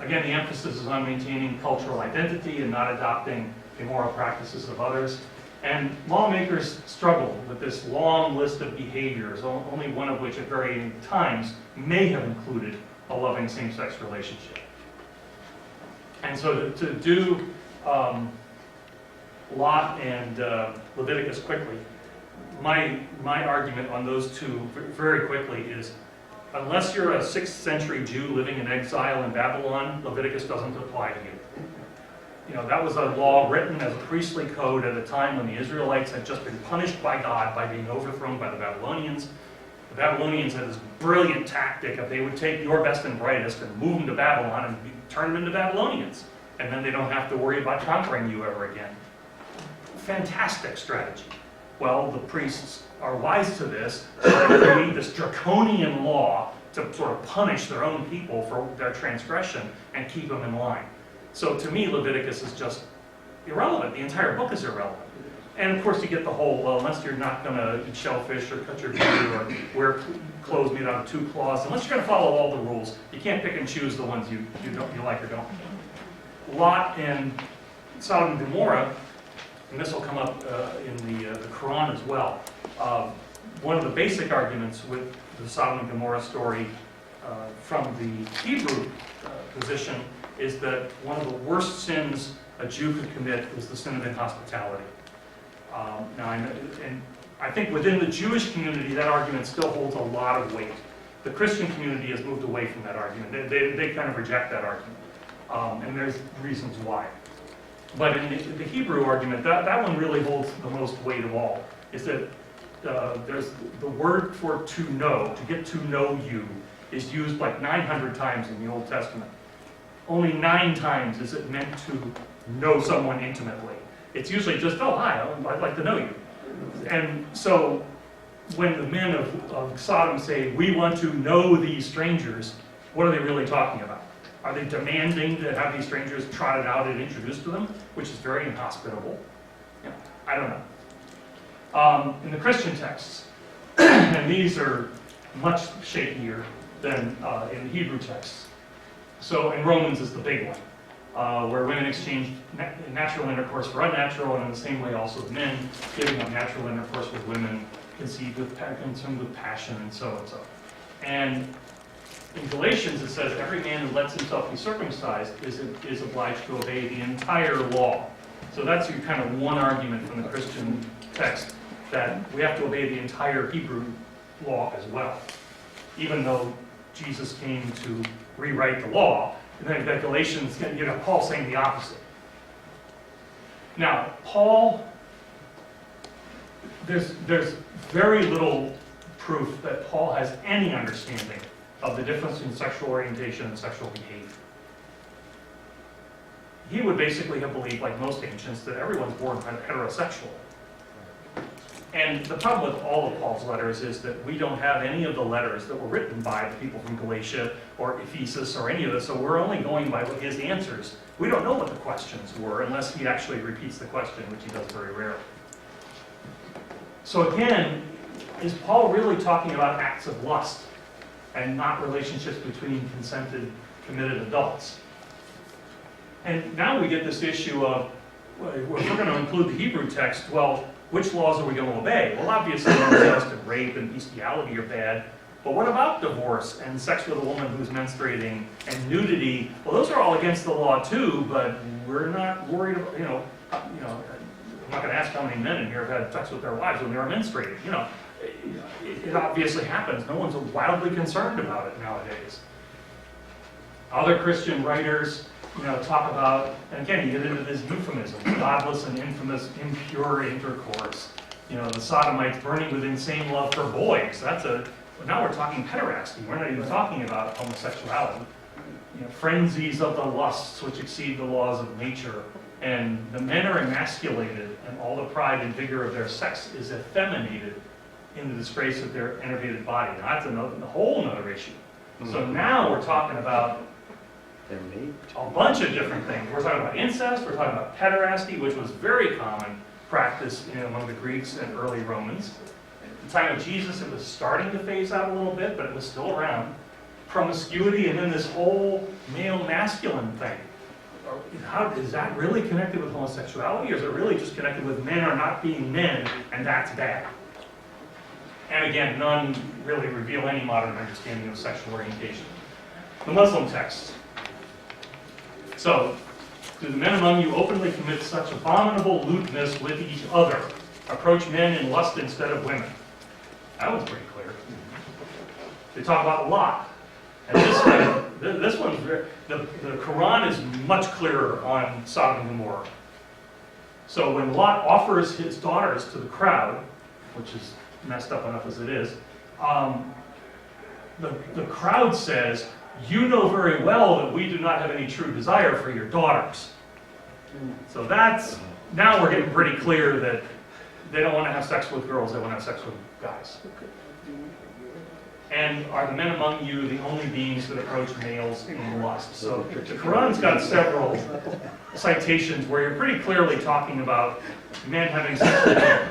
Again, the emphasis is on maintaining cultural identity and not adopting immoral practices of others. And lawmakers struggle with this long list of behaviors, only one of which at varying times may have included a loving same-sex relationship. And so to do Lot and Leviticus quickly, my argument on those two very quickly is, unless you're a 6th century Jew living in exile in Babylon, Leviticus doesn't apply to you. You know, that was a law written as a priestly code at a time when the Israelites had just been punished by God by being overthrown by the Babylonians. The Babylonians had this brilliant tactic of they would take your best and brightest and move them to Babylon and turn them into Babylonians. And then they don't have to worry about conquering you ever again. Fantastic strategy. Well, the priests are wise to this, so they create this draconian law to sort of punish their own people for their transgression and keep them in line. So to me, Leviticus is just irrelevant. The entire book is irrelevant. And of course you get the whole, well, unless you're not going to eat shellfish or cut your beard or wear clothes made out of 2 claws, unless you're going to follow all the rules, you can't pick and choose the ones you like or don't. Lot and Sodom and Gomorrah, and this will come up in the Quran as well. One of the basic arguments with the Sodom and Gomorrah story from the Hebrew position is that one of the worst sins a Jew could commit is the sin of inhospitality. I think within the Jewish community, that argument still holds a lot of weight. The Christian community has moved away from that argument. They kind of reject that argument. And there's reasons why. But in the Hebrew argument, that one really holds the most weight of all, is that there's the word for to know, to get to know you, is used like 900 times in the Old Testament. Only 9 times is it meant to know someone intimately. It's usually just, oh, hi, I'd like to know you. And so when the men of Sodom say, we want to know these strangers, what are they really talking about? Are they demanding to have these strangers trotted out and introduced to them, which is very inhospitable? Yeah, I don't know. In the Christian texts, and these are much shakier than in the Hebrew texts. So in Romans is the big one, where women exchange natural intercourse for unnatural, and in the same way also men giving up natural intercourse with women, consumed with passion, and so and so. And in Galatians it says every man who lets himself be circumcised is obliged to obey the entire law. So that's your kind of one argument from the Christian text. that we have to obey the entire Hebrew law as well. Even though Jesus came to rewrite the law, and then Galatians, Paul's saying the opposite. Now, Paul, there's very little proof that Paul has any understanding of the difference in sexual orientation and sexual behavior. He would basically have believed, like most ancients, that everyone's born heterosexual. And the problem with all of Paul's letters is that we don't have any of the letters that were written by the people from Galatia or Ephesus or any of this, so we're only going by his answers. We don't know what the questions were unless he actually repeats the question, which he does very rarely. So again, is Paul really talking about acts of lust and not relationships between consented, committed adults? And now we get this issue of, well, if we're going to include the Hebrew text, well, which laws are we going to obey? Well, obviously, incest and rape and bestiality are bad, but what about divorce and sex with a woman who's menstruating and nudity? Well, those are all against the law too, but we're not worried about, I'm not going to ask how many men in here have had sex with their wives when they were menstruating. It obviously happens. No one's wildly concerned about it nowadays. Other Christian writers, talk about, and again, you get into this euphemism, godless and infamous, impure intercourse. The sodomites burning with insane love for boys. Now we're talking pederasty. We're not even talking about homosexuality. Frenzies of the lusts which exceed the laws of nature. And the men are emasculated, and all the pride and vigor of their sex is effeminated in the disgrace of their enervated body. Now that's a whole other issue. So now we're talking about a bunch of different things. We're talking about incest, we're talking about pederasty, which was very common practice among the Greeks and early Romans. At the time of Jesus, it was starting to phase out a little bit, but it was still around. Promiscuity, and then this whole male-masculine thing. Is that really connected with homosexuality, or is it really just connected with men are not being men, and that's bad? And again, none really reveal any modern understanding of sexual orientation. The Muslim texts. So, do the men among you openly commit such abominable lewdness with each other? Approach men in lust instead of women. That one's pretty clear. They talk about Lot. And this one's the Quran is much clearer on Sodom and Gomorrah. So when Lot offers his daughters to the crowd, which is messed up enough as it is, the crowd says, "You know very well that we do not have any true desire for your daughters." So now we're getting pretty clear that they don't want to have sex with girls, they want to have sex with guys. And are the men among you the only beings that approach males in lust? So the Quran's got several citations where you're pretty clearly talking about men having sex with women.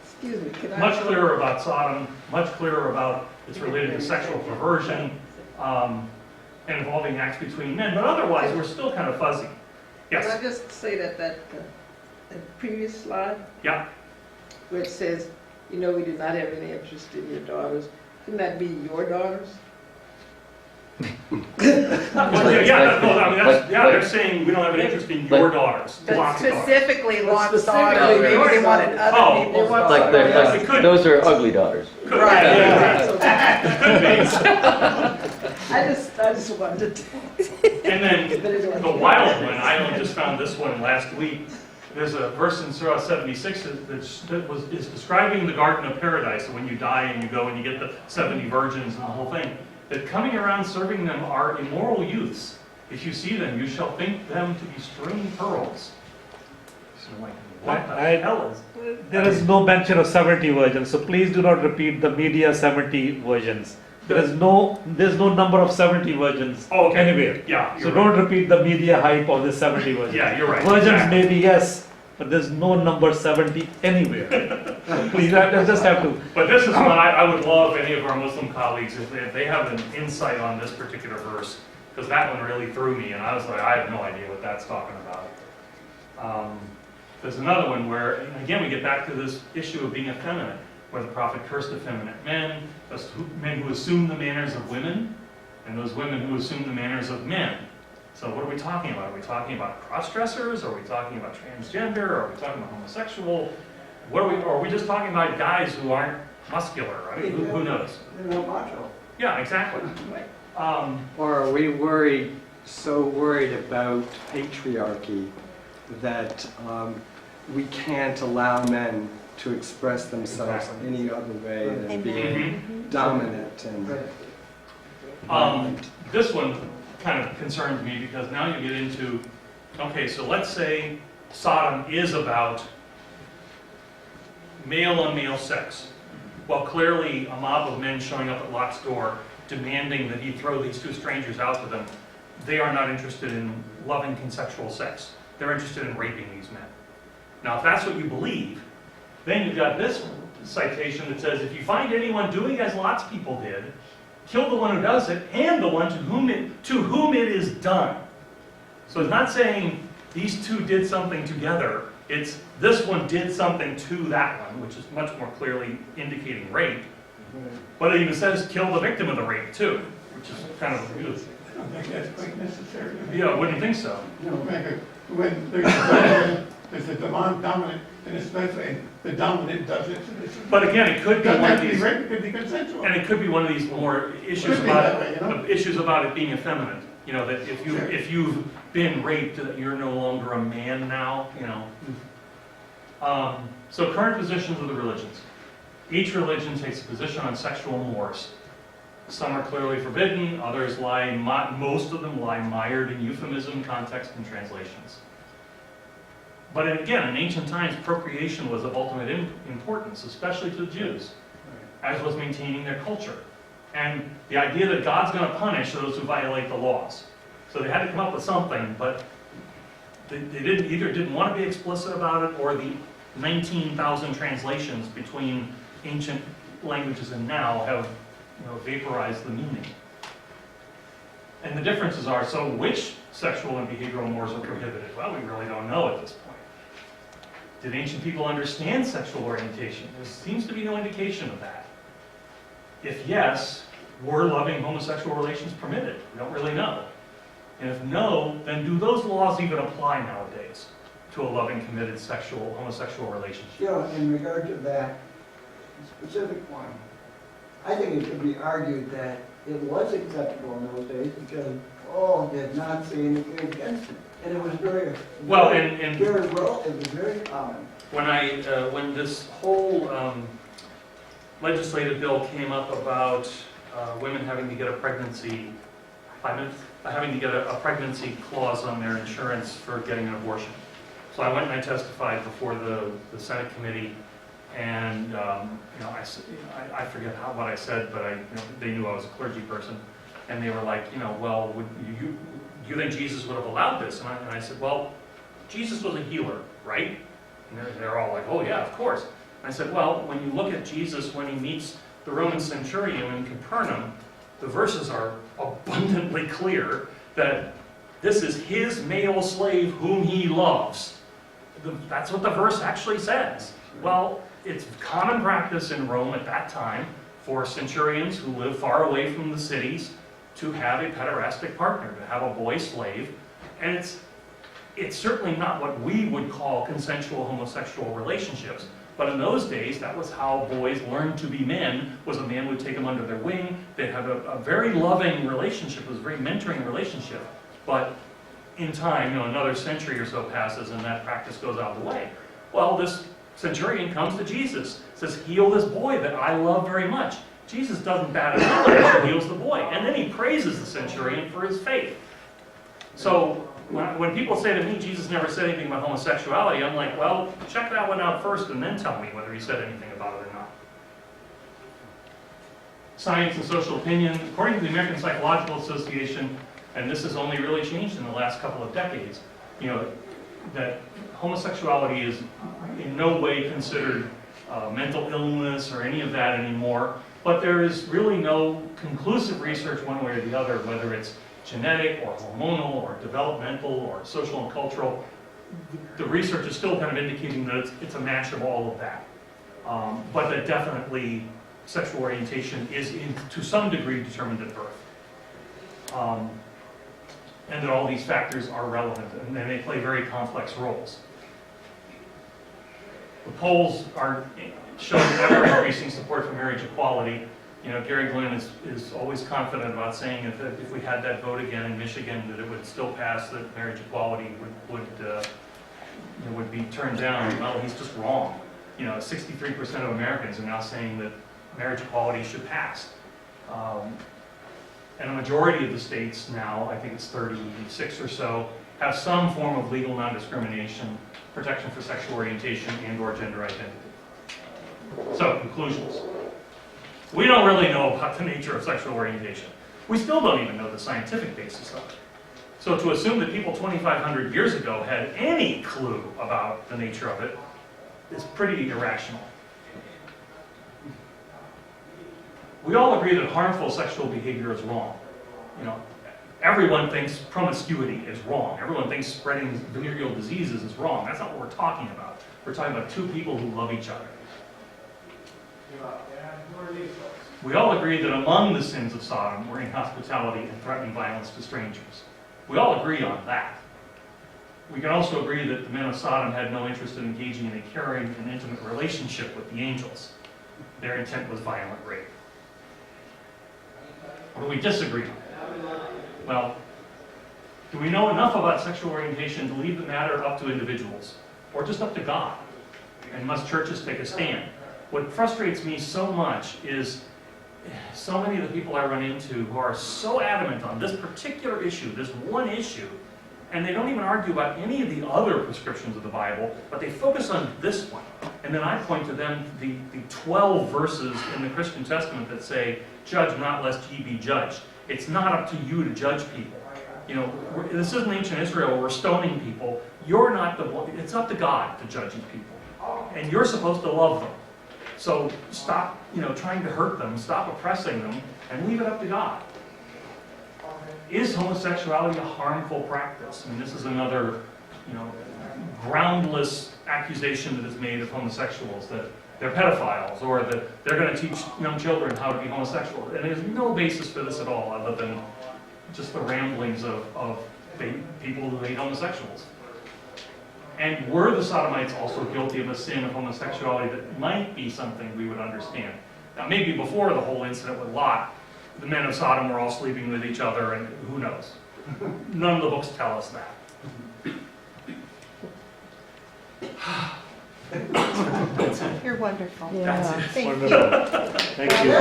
Excuse me, can I? Much clearer about Sodom, much clearer about it's related to sexual perversion, and involving acts between men, but otherwise we're still kind of fuzzy. Can I Yes? just say that previous slide, Yeah? where it says, we do not have any interest in your daughters, couldn't that be your daughters? They're saying we don't have an interest in your daughters. But Lot's daughters. specifically Lot's daughter, Specifically, they already wanted Oh. other people's Like daughters. It could- those are ugly daughters. Could be. Right. Could I just wanted to. be. And then the wild one, I only just found this one last week. There's a verse in Surah 76 that is describing the Garden of Paradise, when you die and you go and you get the 70 virgins and the whole thing, that coming around serving them are immoral youths. If you see them, you shall think them to be string pearls. So like, what the hell is... There is no mention of 70 versions, so please do not repeat the media 70 versions. There's no number of 70 versions anywhere. Yeah, So you're don't right. repeat the media hype of the 70 versions. Yeah, you're right. Versions Exactly. maybe yes, but there's no number 70 anywhere. So please, I just have to. But this is one I would love any of our Muslim colleagues, if they have an insight on this particular verse, because that one really threw me, and I was like, I have no idea what that's talking about. There's another one where, again, we get back to this issue of being effeminate, where the prophet cursed effeminate men, those men who assume the manners of women, and those women who assume the manners of men. So what are we talking about? Are we talking about cross-dressers? Are we talking about transgender? Are we talking about homosexual? What are we just talking about guys who aren't muscular? I mean, who knows? They're not macho. Yeah, exactly. Or are we so worried about patriarchy that we can't allow men to express themselves Exactly. any other way than Amen. being dominant and This one kind of concerns me because now you get into, okay, so let's say Sodom is about male on male sex. Well, clearly a mob of men showing up at Lot's door demanding that he throw these two strangers out to them. They are not interested in loving consensual sex. They're interested in raping these men. Now, if that's what you believe, then you've got this citation that says, if you find anyone doing as Lot's people did, kill the one who does it and the one to whom it is done. So it's not saying these two did something together. It's this one did something to that one, which is much more clearly indicating rape. But it even says kill the victim of the rape too, which is kind of confusing. I don't think that's quite necessary. Yeah, I wouldn't think so. When there's a dominant, and especially the dominant does it. But again, it could be Doesn't one have of to be these, rape, it could be consensual. and it could be one of these more issues Could be about that way, you know? issues about it being effeminate. You know, that if Sure. you've been raped, that you're no longer a man now. You know. So current positions of the religions. Each religion takes a position on sexual mores. Some are clearly forbidden, others lie, most of them lie mired in euphemism, context, and translations. But again, in ancient times, procreation was of ultimate importance, especially to the Jews, as was maintaining their culture. And the idea that God's going to punish those who violate the laws. So they had to come up with something, but they didn't want to be explicit about it, or the 19,000 translations between ancient languages and now have vaporized the meaning. And the differences are, so which sexual and behavioral mores are prohibited? Well, we really don't know at this point. Did ancient people understand sexual orientation? There seems to be no indication of that. If yes, were loving homosexual relations permitted? We don't really know. And if no, then do those laws even apply nowadays to a loving, committed homosexual relationship? You know, in regard to that specific one, I think it could be argued that it was acceptable in those days because Paul did not say anything against it. And it was very, Well, very, and very well, it was very common. when this whole legislative bill came up about women having to get a pregnancy, having to get a pregnancy clause on their insurance for getting an abortion. So I went and I testified before the Senate committee, and I forget what I said, but they knew I was a clergy person, and they were like, well, would you think Jesus would have allowed this? And I said, well, Jesus was a healer, right? And they're all like, oh yeah, of course. And I said, well, when you look at Jesus when he meets the Roman centurion in Capernaum, the verses are abundantly clear that this is his male slave whom he loves. That's what the verse actually says. Well, it's common practice in Rome at that time for centurions who live far away from the cities to have a pederastic partner, to have a boy slave. And it's certainly not what we would call consensual homosexual relationships. But in those days, that was how boys learned to be men, was a man would take them under their wing. They'd have a very loving relationship, it was a very mentoring relationship. But in time, another century or so passes and that practice goes out of the way. Well, this centurion comes to Jesus, says, heal this boy that I love very much. Jesus doesn't bat an eye, he heals the boy. And then he praises the centurion for his faith. So when people say to me, Jesus never said anything about homosexuality, I'm like, well, check that one out first and then tell me whether he said anything about it or not. Science and social opinion. According to the American Psychological Association, and this has only really changed in the last couple of decades, that homosexuality is in no way considered mental illness or any of that anymore, but there is really no conclusive research one way or the other, whether it's genetic or hormonal or developmental or social and cultural. The research is still kind of indicating that it's a match of all of that. But that definitely sexual orientation is to some degree determined at birth. And that all these factors are relevant and they play very complex roles. The polls are showing ever increasing support for marriage equality. You know, Gary Glenn is always confident about saying if we had that vote again in Michigan, that it would still pass, that marriage equality would be turned down. Well, he's just wrong. You know, 63% of Americans are now saying that marriage equality should pass. And a majority of the states now, I think it's 36 or so, have some form of legal non-discrimination, protection for sexual orientation and/or gender identity. So, conclusions. We don't really know about the nature of sexual orientation. We still don't even know the scientific basis of it. So to assume that people 2,500 years ago had any clue about the nature of it is pretty irrational. We all agree that harmful sexual behavior is wrong. You know, everyone thinks promiscuity is wrong. Everyone thinks spreading venereal diseases is wrong. That's not what we're talking about. We're talking about two people who love each other. We all agree that among the sins of Sodom were inhospitality and threatening violence to strangers. We all agree on that. We can also agree that the men of Sodom had no interest in engaging in a caring and intimate relationship with the angels. Their intent was violent rape. What do we disagree on? Well, do we know enough about sexual orientation to leave the matter up to individuals, or just up to God? And must churches take a stand? What frustrates me so much is so many of the people I run into who are so adamant on this particular issue, this one issue, and they don't even argue about any of the other prescriptions of the Bible, but they focus on this one. And then I point to them the 12 verses in the Christian Testament that say, "Judge not lest ye be judged." It's not up to you to judge people. You know, this isn't ancient Israel where we're stoning people. You're not the one. It's up to God to judge these people. And you're supposed to love them. So stop, you know, trying to hurt them, stop oppressing them, and leave it up to God. Is homosexuality a harmful practice? I mean, this is another, you know, groundless accusation that is made of homosexuals, that they're pedophiles, or that they're going to teach young children how to be homosexual. And there's no basis for this at all, other than just the ramblings of people who hate homosexuals. And were the Sodomites also guilty of a sin of homosexuality that might be something we would understand? Now, maybe before the whole incident with Lot, the men of Sodom were all sleeping with each other, and who knows? None of the books tell us that. You're wonderful. That's it. Thank you. Wonderful. Thank you.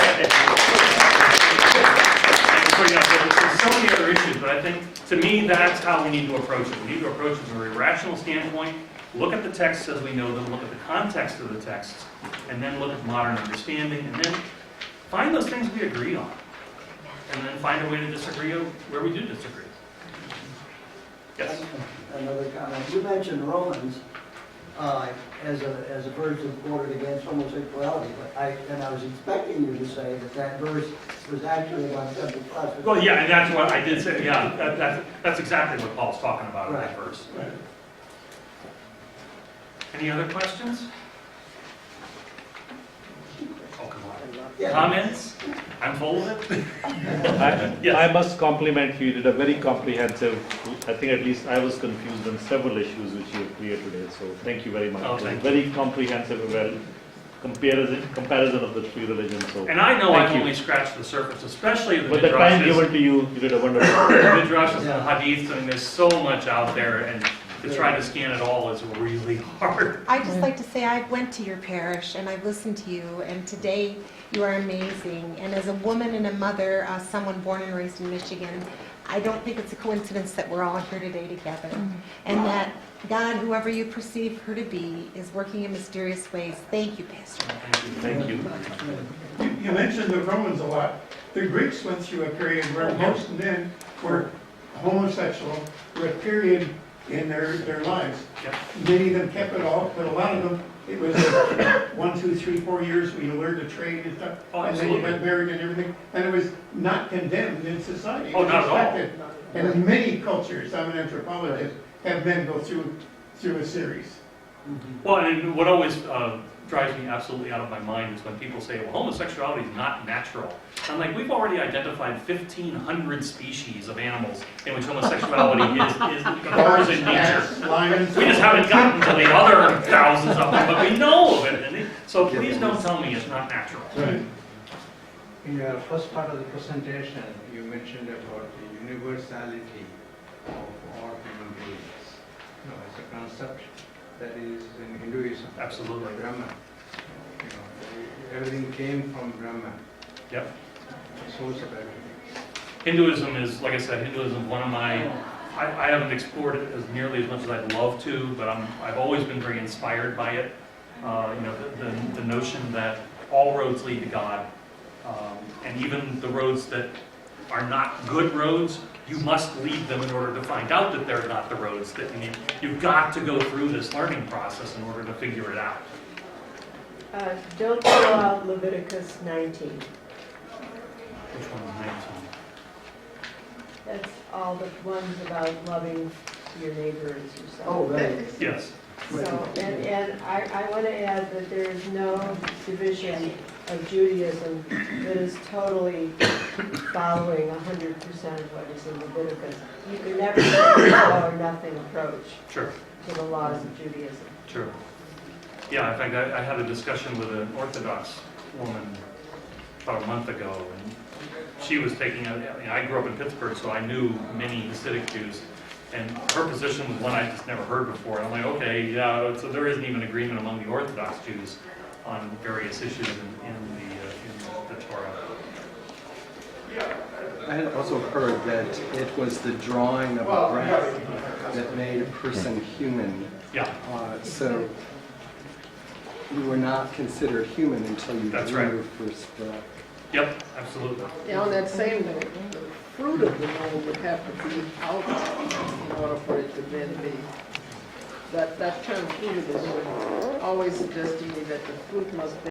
So, yeah, there's so many other issues, but I think, to me, that's how we need to approach it. We need to approach it from a rational standpoint, look at the texts as we know them, look at the context of the texts, and then look at modern understanding, and then find those things we agree on, and then find a way to disagree where we do disagree. Yes? Another comment. You mentioned Romans as a verse that quoted against homosexuality, but I was expecting you to say that verse was actually about sexual classification. Well, yeah, and that's what I did say. Yeah, that's exactly what Paul's talking about in that verse. Right. Any other questions? Oh, come on. Yeah. Comments? I'm full of it. I Yes. must compliment you. You did a very comprehensive, I think at least I was confused on several issues which you have cleared today, so thank you very much. Oh, It was thank very comprehensive, well, comparison of the three religions, so. And I know Thank I've you. only scratched the surface, especially the But the time midrashis. given to you, you did a wonderful job. Midrashis and hadiths, I mean, there's so much out there, and to try to scan it all is really hard. I'd just like to say I went to your parish and I've listened to you, and today you are amazing. And as a woman and a mother, someone born and raised in Michigan, I don't think it's a coincidence that we're all here today together. And that God, whoever you perceive her to be, is working in mysterious ways. Thank you, Pastor. Thank you. You mentioned the Romans a lot. The Greeks went through a period where most men were homosexual for a period in their lives. Yep. Many of them kept it all, but a lot of them, it was 1, 2, 3, 4 years where you learned to trade and stuff. Oh, and then you absolutely. got married and everything, and it was not condemned in society. It Oh, was not at all. expected. And in many cultures, I'm an anthropologist, have men go through a series. Well, and what always drives me absolutely out of my mind is when people say, well, homosexuality is not natural. I'm like, we've already identified 1,500 species of animals in which homosexuality occurs in nature. Lions. We just haven't gotten to the other thousands of them, but we know of it. So please don't tell me it's not natural. Right. In your first part of the presentation, you mentioned about the universality of all human beings. You know, it's a concept that is in Hinduism. Absolutely. Brahman. You know, everything came from Brahman, Yep. the source of everything. Hinduism is, like I said, Hinduism is one of my, I haven't explored it as nearly as much as I'd love to, but I've always been very inspired by it. You know, the notion that all roads lead to God, and even the roads that are not good roads, you must lead them in order to find out that they're not the roads that you need. You've got to go through this learning process in order to figure it out. Don't throw out Leviticus 19. Which one is 19? That's all the ones about loving your neighbor as yourself. Oh, right. Yes. So, and I want to add that there is no division of Judaism that is totally following 100% of what is in Leviticus. You can never take an all or nothing approach Sure. to the laws of Judaism. Sure. Yeah, in fact, I had a discussion with an Orthodox woman about a month ago, and she was taking, I grew up in Pittsburgh, so I knew many Hasidic Jews, and her position was one I just never heard before. And I'm like, okay, yeah, so there isn't even agreement among the Orthodox Jews on various issues in the Torah. I had also heard that it was the drawing of a breath that made a person human. Yeah, So you were not considered human until you That's drew right. your first breath. yep, absolutely. Yeah, on that same note, the fruit of the known would have to be out in order for it to then be. That term fruit of the known always suggests to me that the fruit must be